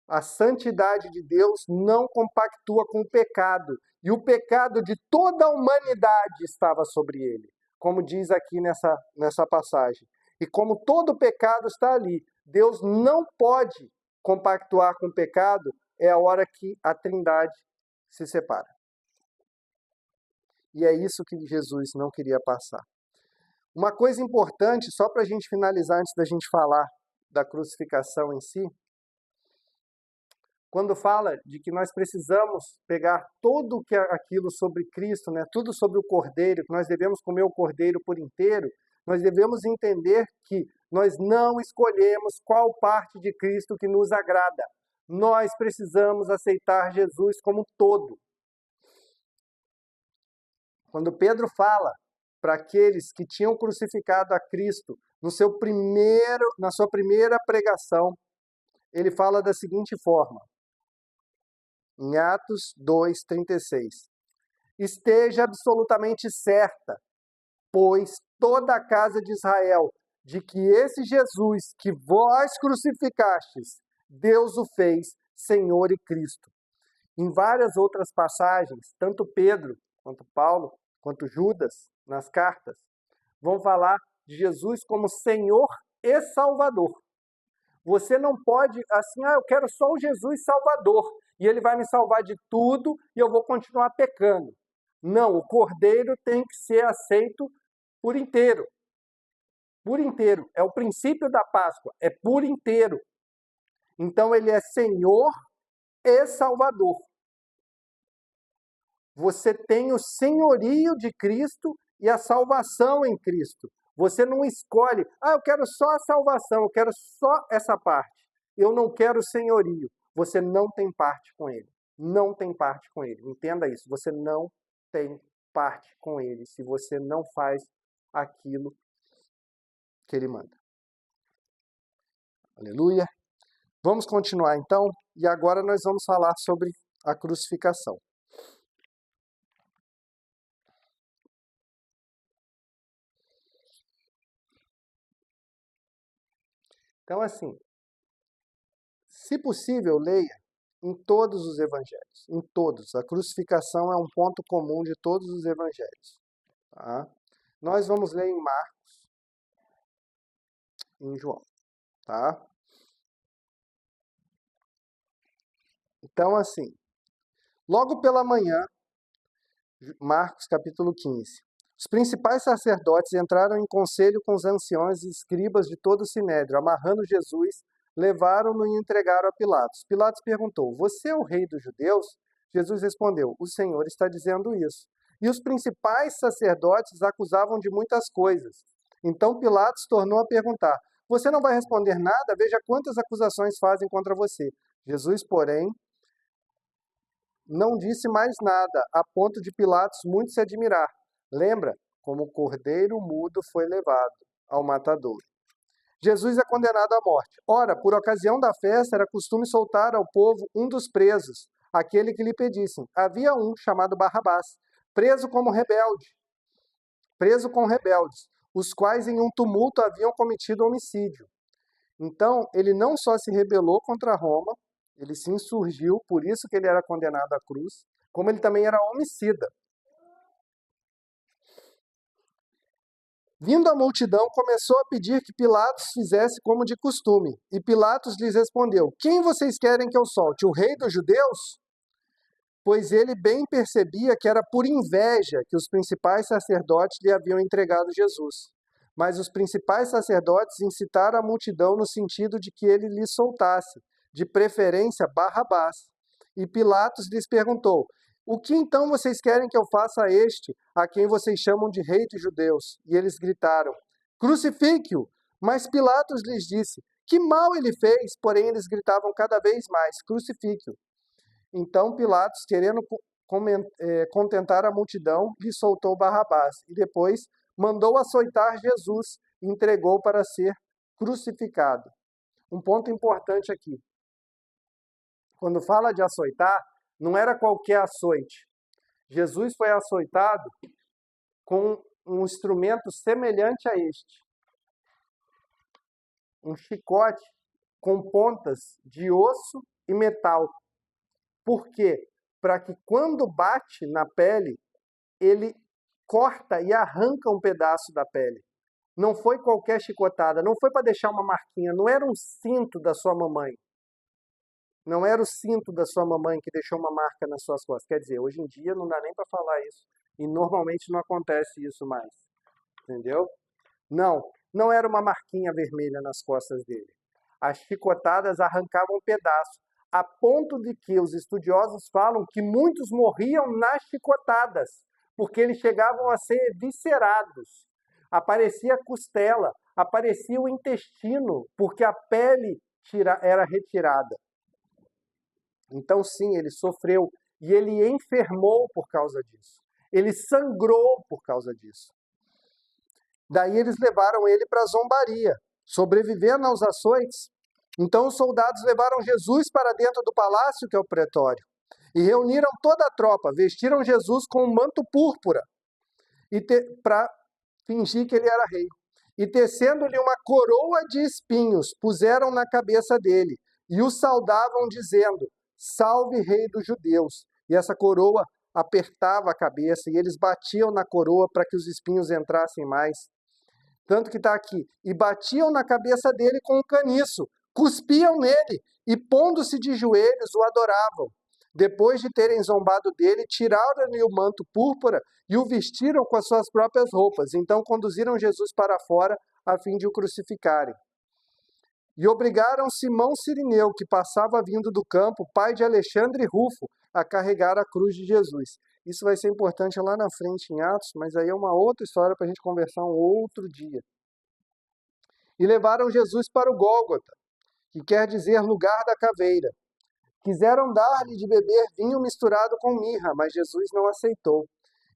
a santidade de Deus não compactua com o pecado. E o pecado de toda a humanidade estava sobre ele. como diz aqui nessa passagem. E como todo pecado está ali, Deus não pode compactuar com o pecado, é a hora que a Trindade se separa. E é isso que Jesus não queria passar. Uma coisa importante, só para a gente finalizar, antes da gente falar da crucificação em si, quando fala de que nós precisamos pegar tudo aquilo sobre Cristo, né, tudo sobre o Cordeiro, que nós devemos comer o Cordeiro por inteiro, nós devemos entender que nós não escolhemos qual parte de Cristo que nos agrada. Nós precisamos aceitar Jesus como todo. Quando Pedro fala para aqueles que tinham crucificado a Cristo na sua primeira pregação, ele fala da seguinte forma, em Atos 2:36. Esteja absolutamente certa, pois toda a casa de Israel, de que esse Jesus que vós crucificastes, Deus o fez Senhor e Cristo. Em várias outras passagens, tanto Pedro, quanto Paulo, quanto Judas, nas cartas, vão falar de Jesus como Senhor e Salvador. Você não pode, assim, eu quero só o Jesus Salvador, e ele vai me salvar de tudo, e eu vou continuar pecando. Não, o Cordeiro tem que ser aceito por inteiro. Por inteiro. É o princípio da Páscoa, é por inteiro. Então ele é Senhor e Salvador. Você tem o senhorio de Cristo e a salvação em Cristo. Você não escolhe, eu quero só a salvação, eu quero só essa parte. Eu não quero o senhorio. Você não tem parte com ele. Não tem parte com ele. Entenda isso. Você não tem parte com ele se você não faz aquilo que ele manda. Aleluia. Vamos continuar então, e agora nós vamos falar sobre a crucificação. Então, assim, se possível, leia em todos os evangelhos, em todos. A crucificação é um ponto comum de todos os evangelhos. Tá? Nós vamos ler em Marcos e em João. Tá? Então, assim, logo pela manhã, Marcos capítulo 15. Os principais sacerdotes entraram em conselho com os anciões e escribas de todo o sinédrio, amarrando Jesus, levaram-no e entregaram a Pilatos. Pilatos perguntou, você é o rei dos judeus? Jesus respondeu, o Senhor está dizendo isso. E os principais sacerdotes acusavam de muitas coisas. Então Pilatos tornou a perguntar, você não vai responder nada? Veja quantas acusações fazem contra você. Jesus, porém, não disse mais nada, a ponto de Pilatos muito se admirar. Lembra? Como o cordeiro mudo foi levado ao matadouro. Jesus é condenado à morte. Ora, por ocasião da festa, era costume soltar ao povo um dos presos, aquele que lhe pedissem. Havia um chamado Barrabás, preso com rebeldes, os quais em um tumulto haviam cometido homicídio. Então, ele não só se rebelou contra Roma, ele se insurgiu, por isso que ele era condenado à cruz, como ele também era homicida. Vindo a multidão, começou a pedir que Pilatos fizesse como de costume. E Pilatos lhes respondeu, quem vocês querem que eu solte? O rei dos judeus? Pois ele bem percebia que era por inveja que os principais sacerdotes lhe haviam entregado Jesus. Mas os principais sacerdotes incitaram a multidão no sentido de que ele lhe soltasse, de preferência Barrabás. E Pilatos lhes perguntou, o que então vocês querem que eu faça a este, a quem vocês chamam de rei dos judeus? E eles gritaram, crucifique-o! Mas Pilatos lhes disse, que mal ele fez? Porém eles gritavam cada vez mais, crucifique-o! Então Pilatos, querendo contentar a multidão, lhe soltou Barrabás e depois mandou açoitar Jesus e entregou para ser crucificado. Um ponto importante aqui. Quando fala de açoitar, não era qualquer açoite. Jesus foi açoitado com um instrumento semelhante a este. Um chicote com pontas de osso e metal. Por quê? Para que quando bate na pele, ele corta e arranca um pedaço da pele. Não foi qualquer chicotada, não foi para deixar uma marquinha, não era um cinto da sua mamãe. Não era o cinto da sua mamãe que deixou uma marca nas suas costas. Quer dizer, hoje em dia não dá nem para falar isso. E normalmente não acontece isso mais. Entendeu? Não, não era uma marquinha vermelha nas costas dele. As chicotadas arrancavam um pedaço, a ponto de que os estudiosos falam que muitos morriam nas chicotadas, porque eles chegavam a ser eviscerados. Aparecia a costela, aparecia o intestino, porque a pele era retirada. Então, sim, ele sofreu e ele enfermou por causa disso. Ele sangrou por causa disso. Daí eles levaram ele para a zombaria, sobrevivendo aos açoites. Então os soldados levaram Jesus para dentro do palácio, que é o pretório, e reuniram toda a tropa, vestiram Jesus com um manto púrpura para fingir que ele era rei. E tecendo-lhe uma coroa de espinhos, puseram na cabeça dele e o saudavam dizendo: Salve, rei dos judeus! E essa coroa apertava a cabeça e eles batiam na coroa para que os espinhos entrassem mais. Tanto que está aqui, e batiam na cabeça dele com um caniço, cuspiam nele e, pondo-se de joelhos, o adoravam. Depois de terem zombado dele, tiraram-lhe o manto púrpura e o vestiram com as suas próprias roupas. Então conduziram Jesus para fora a fim de o crucificarem. E obrigaram Simão Cirineu, que passava vindo do campo, pai de Alexandre e Rufo, a carregar a cruz de Jesus. Isso vai ser importante lá na frente em Atos, mas aí é uma outra história para a gente conversar um outro dia. E levaram Jesus para o Gólgota, que quer dizer lugar da caveira. Quiseram dar-lhe de beber vinho misturado com mirra, mas Jesus não aceitou.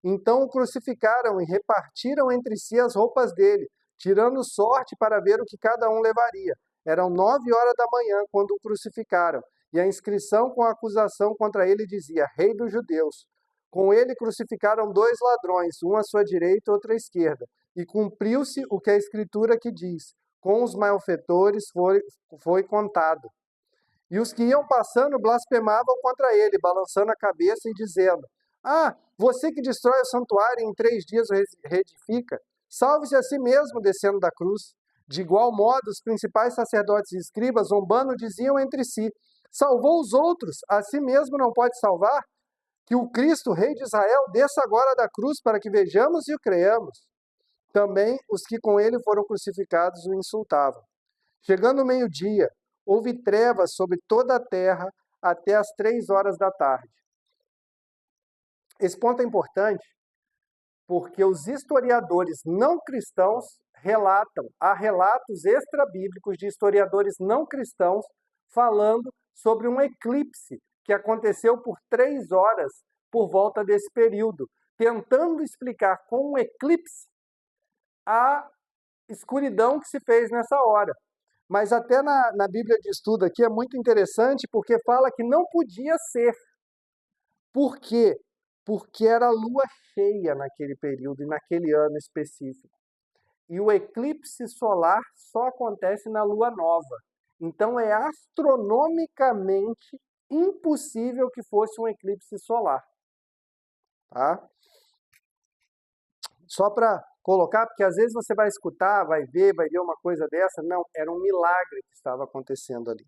Então o crucificaram e repartiram entre si as roupas dele, tirando sorte para ver o que cada um levaria. Eram 9h da manhã quando o crucificaram, e a inscrição com a acusação contra ele dizia: Rei dos Judeus. Com ele crucificaram 2 ladrões, um à sua direita e outro à esquerda. E cumpriu-se o que a Escritura que diz: com os malfeitores foi contado. E os que iam passando blasfemavam contra ele, balançando a cabeça e dizendo: Ah, você que destrói o santuário e em 3 dias o reedifica, salve-se a si mesmo descendo da cruz. De igual modo, os principais sacerdotes e escribas, zombando, diziam entre si: Salvou os outros, a si mesmo não pode salvar? Que o Cristo, rei de Israel, desça agora da cruz para que vejamos e o creiamos. Também os que com ele foram crucificados o insultavam. Chegando o meio-dia, houve trevas sobre toda a terra até as 3h da tarde. Esse ponto é importante porque os historiadores não cristãos há relatos extrabíblicos de historiadores não cristãos falando sobre um eclipse que aconteceu por 3 horas por volta desse período, tentando explicar com um eclipse a escuridão que se fez nessa hora. Mas até na Bíblia de Estudo aqui é muito interessante porque fala que não podia ser. Por quê? Porque era lua cheia naquele período e naquele ano específico. E o eclipse solar só acontece na lua nova. Então é astronomicamente impossível que fosse um eclipse solar. Tá? Só para colocar, porque às vezes você vai escutar, vai ver uma coisa dessa. Não, era um milagre que estava acontecendo ali.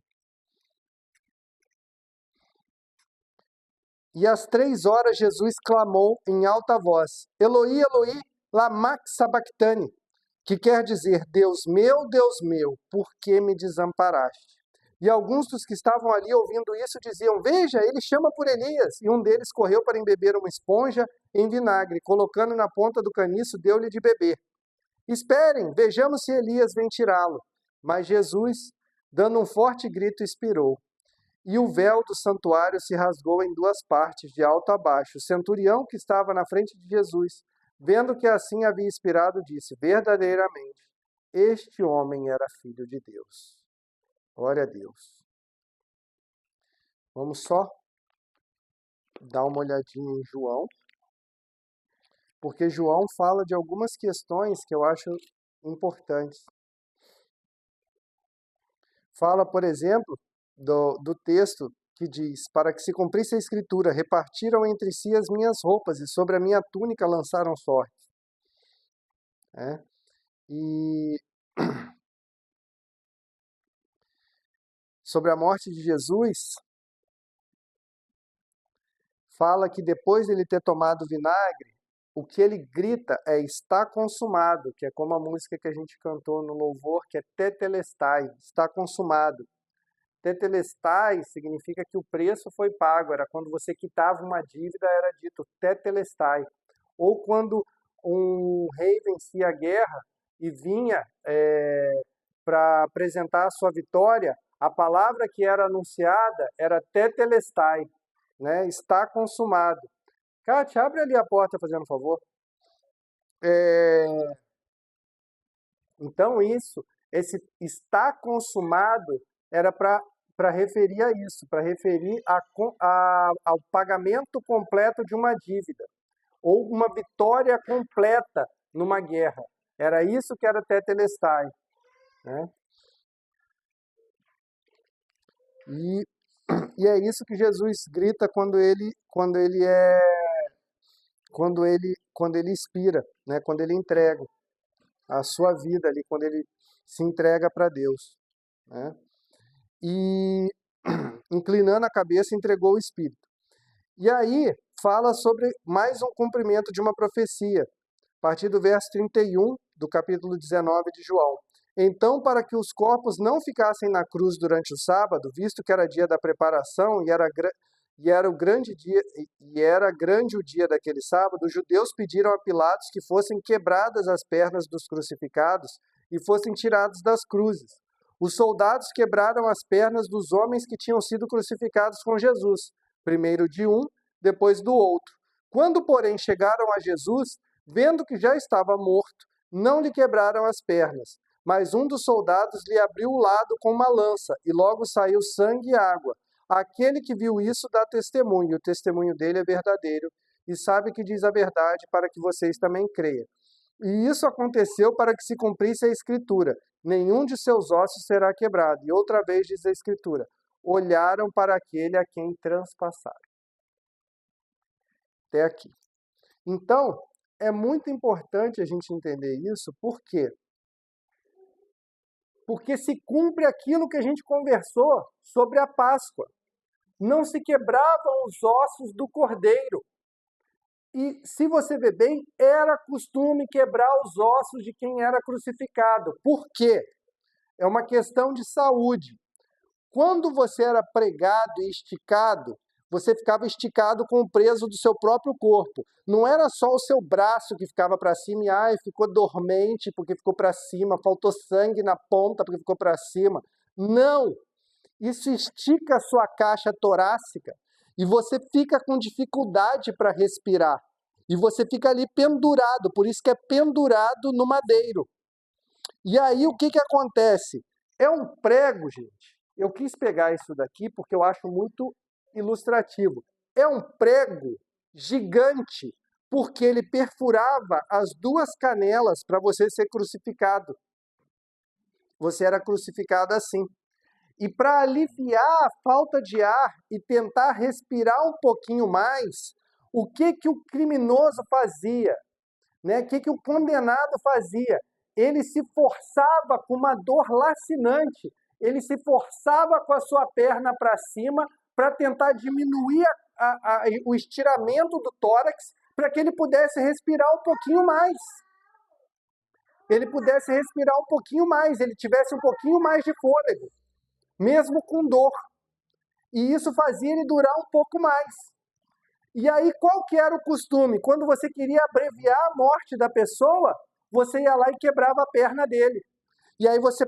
E às 3h Jesus clamou em alta voz: Eloi, Eloi, lama sabachthani, que quer dizer: Deus meu, por que me desamparaste? E alguns dos que estavam ali ouvindo isso diziam: Veja, ele chama por Elias. E um deles correu para embeber uma esponja em vinagre, colocando na ponta do caniço, deu-lhe de beber. Esperem, vejamos se Elias vem tirá-lo. Mas Jesus, dando um forte grito, expirou. E o véu do santuário se rasgou em 2 partes, de alto a baixo. O centurião que estava na frente de Jesus, vendo que assim havia expirado, disse: Verdadeiramente, este homem era filho de Deus. Glória a Deus. Vamos só dar uma olhadinha em João, porque João fala de algumas questões que eu acho importantes. Fala, por exemplo, do texto que diz: Para que se cumprisse a escritura, repartiram entre si as minhas roupas, e sobre a minha túnica lançaram sortes. né? E sobre a morte de Jesus, fala que depois de ele ter tomado o vinagre, o que ele grita é está consumado, que é como a música que a gente cantou no louvor, que é tetelestai, está consumado. Tetelestai significa que o preço foi pago, era quando você quitava uma dívida, era dito tetelestai. Ou quando um rei vencia a guerra e vinha para apresentar a sua vitória, a palavra que era anunciada era tetelestai, né? Está consumado. Kátia, abre ali a porta, fazendo um favor. Então, esse está consumado, era para referir a isso, para referir ao pagamento completo de uma dívida, ou uma vitória completa numa guerra. Era isso que era tetelestai, né? E é isso que Jesus grita quando ele expira, né? Quando ele entrega a sua vida ali, quando ele se entrega para Deus, né? E inclinando a cabeça, entregou o Espírito. E aí fala sobre mais um cumprimento de uma profecia, a partir do verso 31 do capítulo 19 de João. Então, para que os corpos não ficassem na cruz durante o sábado, visto que era dia da preparação e era grande o dia daquele sábado, os judeus pediram a Pilatos que fossem quebradas as pernas dos crucificados e fossem tirados das cruzes. Os soldados quebraram as pernas dos homens que tinham sido crucificados com Jesus, primeiro de um, depois do outro. Quando, porém, chegaram a Jesus, vendo que já estava morto, não lhe quebraram as pernas, mas um dos soldados lhe abriu o lado com uma lança, e logo saiu sangue e água. Aquele que viu isso dá testemunho, e o testemunho dele é verdadeiro, e sabe que diz a verdade para que vocês também creiam. E isso aconteceu para que se cumprisse a Escritura. Nenhum de seus ossos será quebrado. E outra vez diz a Escritura, olharam para aquele a quem transpassaram. Até aqui. Então, é muito importante a gente entender isso, por quê? Porque se cumpre aquilo que a gente conversou sobre a Páscoa. Não se quebravam os ossos do cordeiro. E, se você ver bem, era costume quebrar os ossos de quem era crucificado. Por quê? É uma questão de saúde. Quando você era pregado e esticado, você ficava esticado com o peso do seu próprio corpo. Não era só o seu braço que ficava para cima e ficou dormente porque ficou para cima, faltou sangue na ponta porque ficou para cima. Não! Isso estica a sua caixa torácica e você fica com dificuldade para respirar. E você fica ali pendurado, por isso que é pendurado no madeiro. E aí o que acontece? É um prego, gente. Eu quis pegar isso daqui porque eu acho muito ilustrativo. É um prego gigante, porque ele perfurava as duas canelas para você ser crucificado. Você era crucificado assim. E para aliviar a falta de ar e tentar respirar um pouquinho mais, o que o criminoso fazia? Né? O que o condenado fazia? Ele se forçava com uma dor lacinante, ele se forçava com a sua perna para cima para tentar diminuir o estiramento do tórax para que ele pudesse respirar um pouquinho mais. Ele pudesse respirar um pouquinho mais, ele tivesse um pouquinho mais de fôlego, mesmo com dor. E isso fazia ele durar um pouco mais. E aí, qual que era o costume? Quando você queria abreviar a morte da pessoa, você ia lá e quebrava a perna dele. E aí você,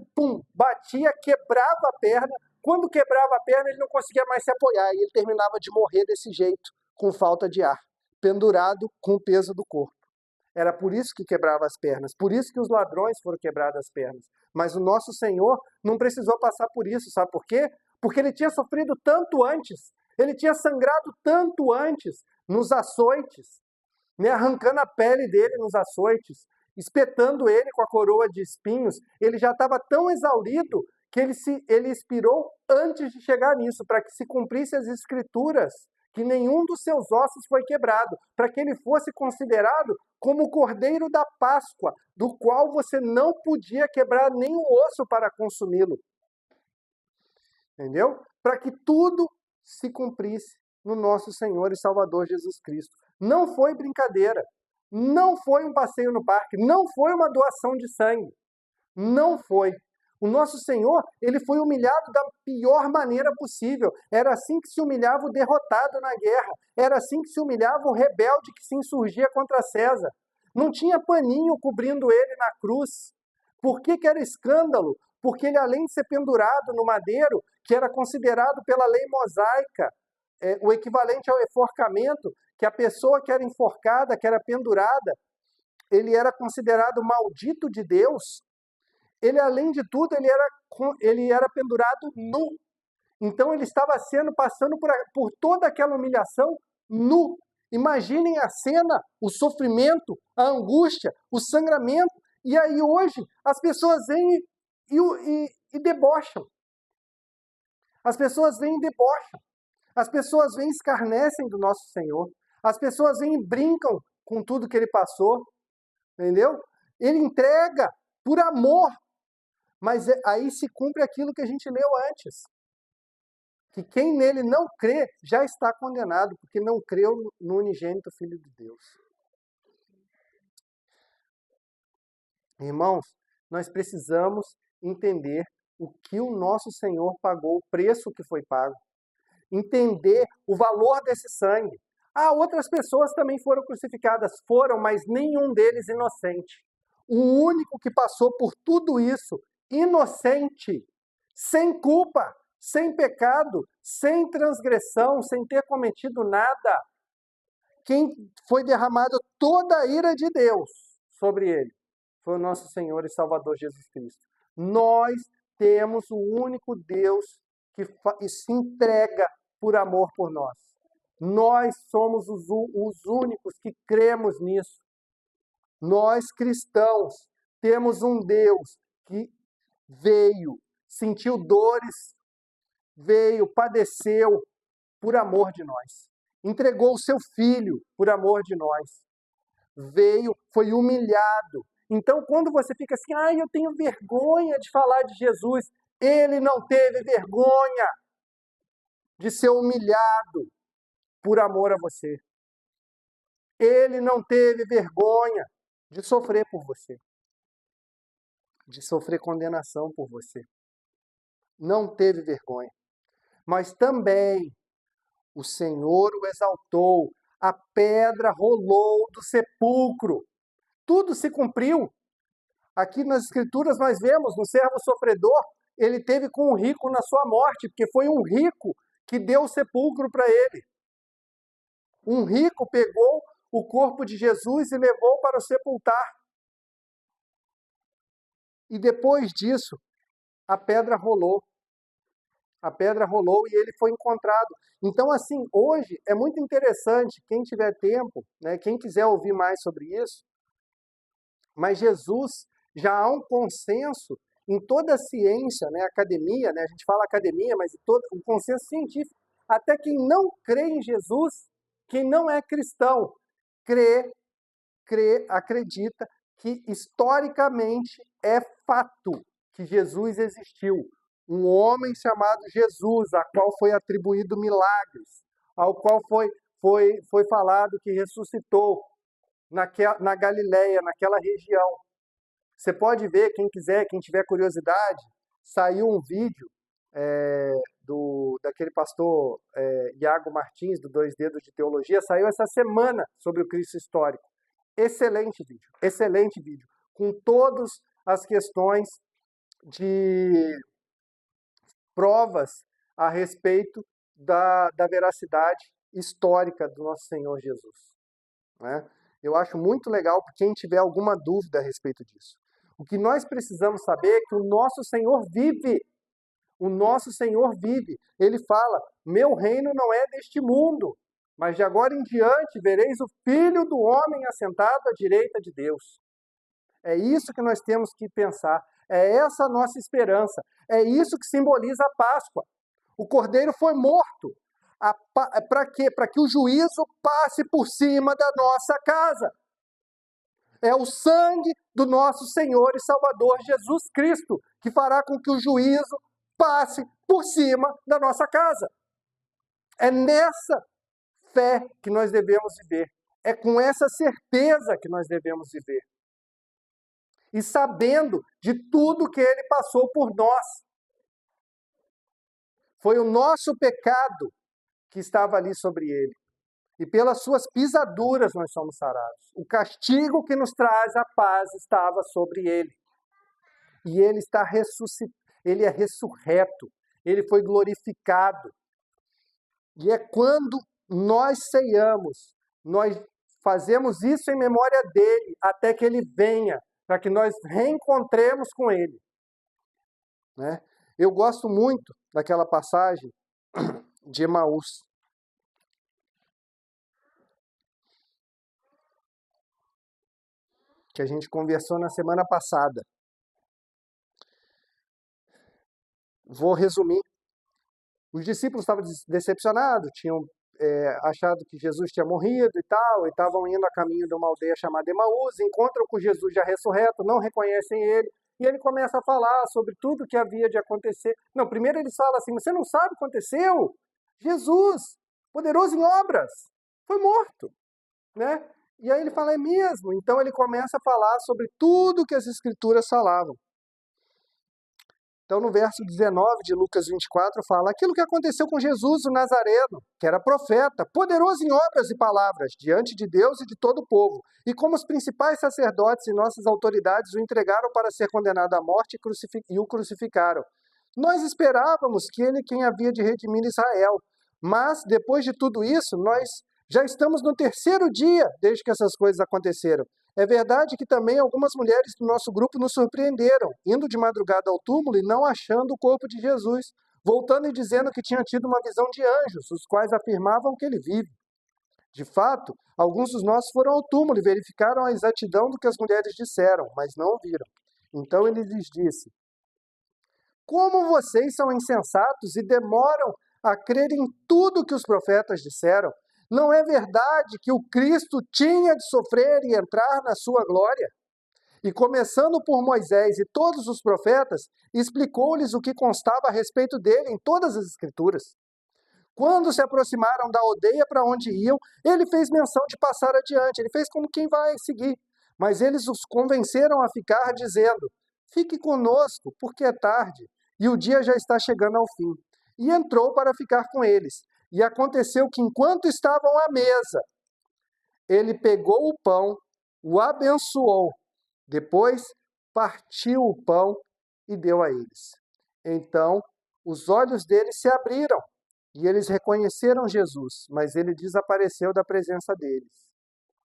batia, quebrava a perna. Quando quebrava a perna, ele não conseguia mais se apoiar. E ele terminava de morrer desse jeito, com falta de ar, pendurado com o peso do corpo. Era por isso que quebrava as pernas. Por isso que os ladrões foram quebrados as pernas. Mas o nosso Senhor não precisou passar por isso. Sabe por quê? Porque ele tinha sofrido tanto antes. Ele tinha sangrado tanto antes nos açoites, né? Arrancando a pele dele nos açoites, espetando ele com a coroa de espinhos. Ele já estava tão exaurido que ele expirou antes de chegar nisso, para que se cumprisse as escrituras que nenhum dos seus ossos foi quebrado, para que ele fosse considerado como o cordeiro da Páscoa, do qual você não podia quebrar nem o osso para consumi-lo. Entendeu? Para que tudo se cumprisse no nosso Senhor e Salvador Jesus Cristo. Não foi brincadeira, não foi um passeio no parque, não foi uma doação de sangue, não foi. O nosso Senhor, ele foi humilhado da pior maneira possível. Era assim que se humilhava o derrotado na guerra. Era assim que se humilhava o rebelde que se insurgia contra César. Não tinha paninho cobrindo ele na cruz. Por que era escândalo? Porque ele, além de ser pendurado no madeiro, que era considerado pela lei mosaica, o equivalente ao enforcamento, que a pessoa que era enforcada, que era pendurada, ele era considerado maldito de Deus. Ele, além de tudo, ele era pendurado nu. Então, ele estava passando por toda aquela humilhação nu. Imaginem a cena, o sofrimento, a angústia, o sangramento. E aí, hoje, as pessoas vêm e debocham. As pessoas vêm e debocham. As pessoas vêm e escarnecem do nosso Senhor. As pessoas vêm e brincam com tudo que ele passou. Entendeu? Ele entrega por amor. Mas aí se cumpre aquilo que a gente leu antes. Que quem nele não crê já está condenado, porque não creu no unigênito Filho de Deus. Irmãos, nós precisamos entender o que o nosso Senhor pagou, o preço que foi pago. Entender o valor desse sangue. Outras pessoas também foram crucificadas, mas nenhum deles inocente. O único que passou por tudo isso, inocente, sem culpa, sem pecado, sem transgressão, sem ter cometido nada. Quem foi derramado toda a ira de Deus sobre ele foi o nosso Senhor e Salvador Jesus Cristo. Nós temos o único Deus que se entrega por amor por nós. Nós somos os únicos que cremos nisso. Nós, cristãos, temos um Deus que veio, sentiu dores, padeceu por amor de nós. Entregou o seu filho por amor de nós. Foi humilhado. Então, quando você fica assim, eu tenho vergonha de falar de Jesus, ele não teve vergonha de ser humilhado por amor a você. Ele não teve vergonha de sofrer por você, de sofrer condenação por você. Não teve vergonha. Mas também o Senhor o exaltou, a pedra rolou do sepulcro. Tudo se cumpriu. Aqui nas Escrituras nós vemos, no servo sofredor, ele teve com um rico na sua morte, porque foi um rico que deu o sepulcro para ele. Um rico pegou o corpo de Jesus e levou para o sepultar. E depois disso, a pedra rolou. A pedra rolou e ele foi encontrado. Então, assim, hoje é muito interessante, quem tiver tempo, né, quem quiser ouvir mais sobre isso, mas Jesus, já há um consenso em toda a ciência, né, academia, né, a gente fala academia, mas um consenso científico. Até quem não crê em Jesus, quem não é cristão, acredita que historicamente é fato que Jesus existiu. Um homem chamado Jesus, a qual foi atribuído milagres, ao qual foi falado que ressuscitou na Galileia, naquela região. Você pode ver, quem quiser, quem tiver curiosidade, saiu um vídeo daquele pastor Iago Martins, do Dois Dedos de Teologia, saiu essa semana sobre o Cristo histórico. Excelente vídeo, com todas as questões de provas a respeito da veracidade histórica do nosso Senhor Jesus. Né? Eu acho muito legal para quem tiver alguma dúvida a respeito disso. O que nós precisamos saber é que o nosso Senhor vive. O nosso Senhor vive. Ele fala, meu reino não é deste mundo, mas de agora em diante vereis o Filho do Homem assentado à direita de Deus. É isso que nós temos que pensar. É essa a nossa esperança. É isso que simboliza a Páscoa. O Cordeiro foi morto. Para quê? Para que o juízo passe por cima da nossa casa. É o sangue do nosso Senhor e Salvador Jesus Cristo que fará com que o juízo passe por cima da nossa casa. É nessa fé que nós devemos viver. É com essa certeza que nós devemos viver. E sabendo de tudo que ele passou por nós. Foi o nosso pecado que estava ali sobre ele. E pelas suas pisaduras nós somos sarados. O castigo que nos traz a paz estava sobre ele. E ele está ele é ressurreto. Ele foi glorificado. E é quando nós ceiamos, nós fazemos isso em memória dele, até que ele venha, para que nós reencontremos com ele. Né? Eu gosto muito daquela passagem de Emaús. Que a gente conversou na semana passada. Vou resumir. Os discípulos estavam decepcionados, tinham achado que Jesus tinha morrido e tal, e estavam indo a caminho de uma aldeia chamada Emaús, encontram com Jesus já ressurreto, não reconhecem ele, e ele começa a falar sobre tudo que havia de acontecer. Não, primeiro eles falam assim, você não sabe o que aconteceu? Jesus, poderoso em obras, foi morto, né? E aí ele fala, é mesmo? Então ele começa a falar sobre tudo que as Escrituras falavam. Então no verso 19 de Lucas 24 fala, aquilo que aconteceu com Jesus, o Nazareno, que era profeta, poderoso em obras e palavras, diante de Deus e de todo o povo. E como os principais sacerdotes e nossas autoridades o entregaram para ser condenado à morte e o crucificaram. Nós esperávamos que ele quem havia de redimir Israel. Mas, depois de tudo isso, nós já estamos no 3º dia desde que essas coisas aconteceram. É verdade que também algumas mulheres do nosso grupo nos surpreenderam, indo de madrugada ao túmulo e não achando o corpo de Jesus, voltando e dizendo que tinham tido uma visão de anjos, os quais afirmavam que ele vive. De fato, alguns dos nossos foram ao túmulo e verificaram a exatidão do que as mulheres disseram, mas não o viram. Então ele lhes disse, como vocês são insensatos e demoram a crer em tudo que os profetas disseram? Não é verdade que o Cristo tinha de sofrer e entrar na sua glória? E começando por Moisés e todos os profetas, explicou-lhes o que constava a respeito dele em todas as Escrituras. Quando se aproximaram da aldeia para onde iam, ele fez menção de passar adiante, ele fez como quem vai seguir. Mas eles os convenceram a ficar, dizendo, fique conosco, porque é tarde, e o dia já está chegando ao fim. E entrou para ficar com eles. E aconteceu que, enquanto estavam à mesa, ele pegou o pão, o abençoou, depois partiu o pão e deu a eles. Então, os olhos deles se abriram, e eles reconheceram Jesus, mas ele desapareceu da presença deles.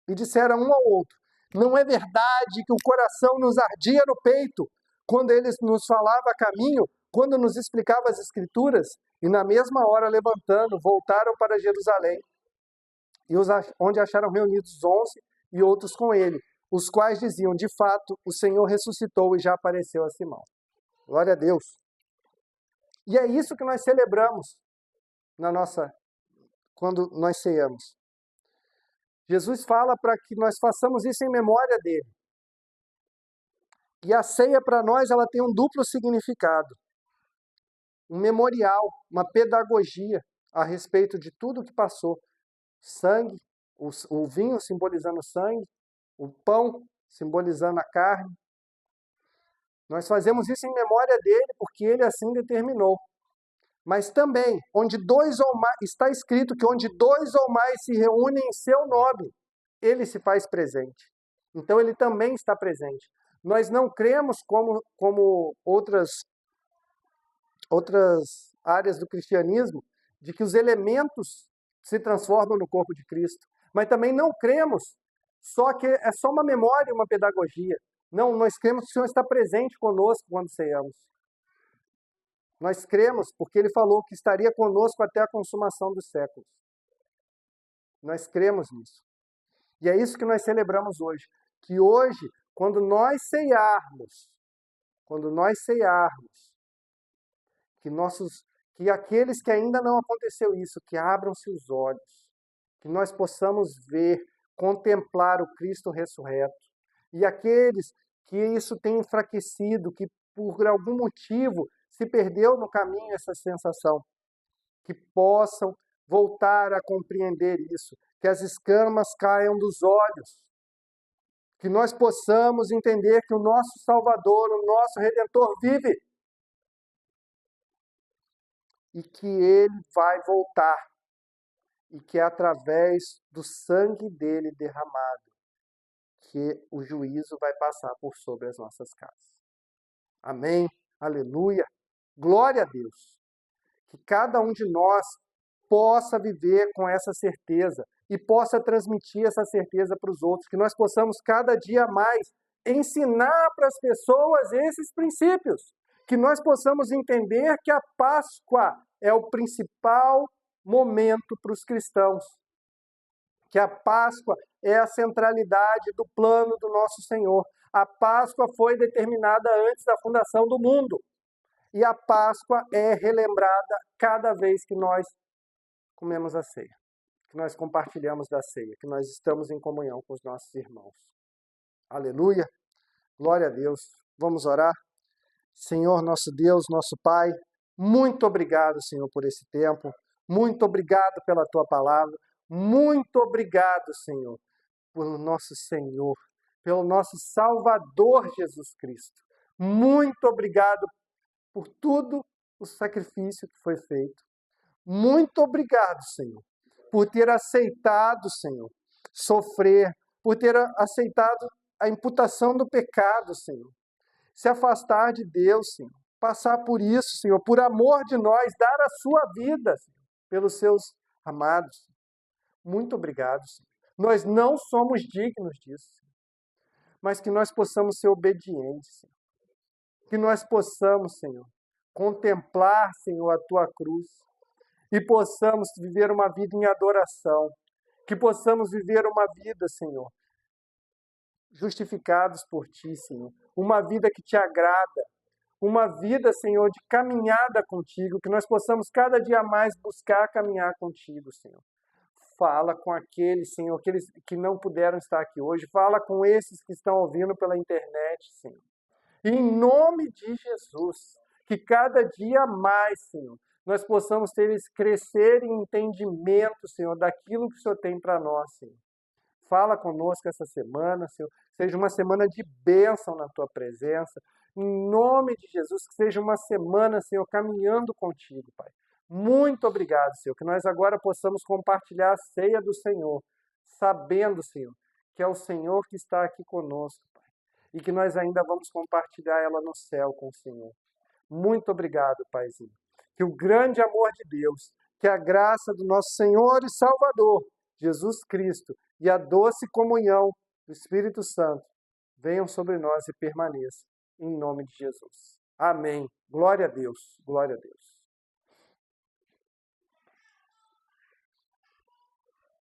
E disseram um ao outro, não é verdade que o coração nos ardia no peito, quando ele nos falava a caminho, quando nos explicava as Escrituras? E na mesma hora, levantando, voltaram para Jerusalém, e onde acharam reunidos 11 e outros com ele, os quais diziam, de fato, o Senhor ressuscitou e já apareceu a Simão. Glória a Deus. E é isso que nós celebramos quando nós ceiamos. Jesus fala para que nós façamos isso em memória dele. E a ceia para nós, ela tem um duplo significado. Um memorial, uma pedagogia a respeito de tudo que passou. Sangue, o vinho simbolizando o sangue, o pão simbolizando a carne. Nós fazemos isso em memória dele, porque ele assim determinou. Mas também, onde dois ou mais, está escrito que onde 2 ou mais se reúnem em seu nome, ele se faz presente. Então ele também está presente. Nós não cremos como outras áreas do cristianismo, de que os elementos se transformam no corpo de Cristo. Mas também não cremos só que é só uma memória, uma pedagogia. Não, nós cremos que o Senhor está presente conosco quando ceiamos. Nós cremos porque ele falou que estaria conosco até a consumação dos séculos. Nós cremos nisso. E é isso que nós celebramos hoje. Que hoje, quando nós ceiarmos, que que aqueles que ainda não aconteceu isso, que abram-se os olhos, que nós possamos ver, contemplar o Cristo ressurreto. E aqueles que isso tem enfraquecido, que por algum motivo se perdeu no caminho essa sensação, que possam voltar a compreender isso, que as escamas caiam dos olhos, que nós possamos entender que o nosso Salvador, o nosso Redentor vive e que Ele vai voltar e que é através do sangue dele derramado que o juízo vai passar por sobre as nossas casas. Amém? Aleluia! Glória a Deus! Que cada um de nós possa viver com essa certeza e possa transmitir essa certeza para os outros, que nós possamos cada dia mais ensinar para as pessoas esses princípios, que nós possamos entender que a Páscoa é o principal momento para os cristãos, que a Páscoa é a centralidade do plano do nosso Senhor. A Páscoa foi determinada antes da fundação do mundo. E a Páscoa é relembrada cada vez que nós comemos a ceia, que nós compartilhamos da ceia, que nós estamos em comunhão com os nossos irmãos. Aleluia! Glória a Deus! Vamos orar? Senhor, nosso Deus, nosso Pai, muito obrigado, Senhor, por esse tempo. Muito obrigado pela Tua palavra. Muito obrigado, Senhor, pelo nosso Senhor, pelo nosso Salvador Jesus Cristo. Muito obrigado por tudo o sacrifício que foi feito. Muito obrigado, Senhor, por ter aceitado, Senhor, sofrer, por ter aceitado a imputação do pecado, Senhor. Se afastar de Deus, Senhor. Passar por isso, Senhor, por amor de nós, dar a sua vida, Senhor, pelos seus amados. Muito obrigado, Senhor. Nós não somos dignos disso, Senhor, mas que nós possamos ser obedientes, Senhor. Que nós possamos, Senhor, contemplar, Senhor, a Tua cruz e possamos viver uma vida em adoração. Que possamos viver uma vida, Senhor, justificados por Ti, Senhor. Uma vida que Te agrada. Uma vida, Senhor, de caminhada contigo. Que nós possamos cada dia mais buscar caminhar contigo, Senhor. Fala com aqueles, Senhor, aqueles que não puderam estar aqui hoje. Fala com esses que estão ouvindo pela internet, Senhor. E em nome de Jesus, que cada dia mais, Senhor, nós possamos crescer em entendimento, Senhor, daquilo que o Senhor tem para nós, Senhor. Fala conosco essa semana, Senhor. Seja uma semana de bênção na Tua presença. Em nome de Jesus, que seja uma semana, Senhor, caminhando contigo, Pai. Muito obrigado, Senhor, que nós agora possamos compartilhar a ceia do Senhor, sabendo, Senhor, que é o Senhor que está aqui conosco, Pai, e que nós ainda vamos compartilhar ela no céu com o Senhor. Muito obrigado, Paizinho. Que o grande amor de Deus, que a graça do nosso Senhor e Salvador, Jesus Cristo, e a doce comunhão do Espírito Santo venham sobre nós e permaneçam, em nome de Jesus. Amém. Glória a Deus. Glória a Deus.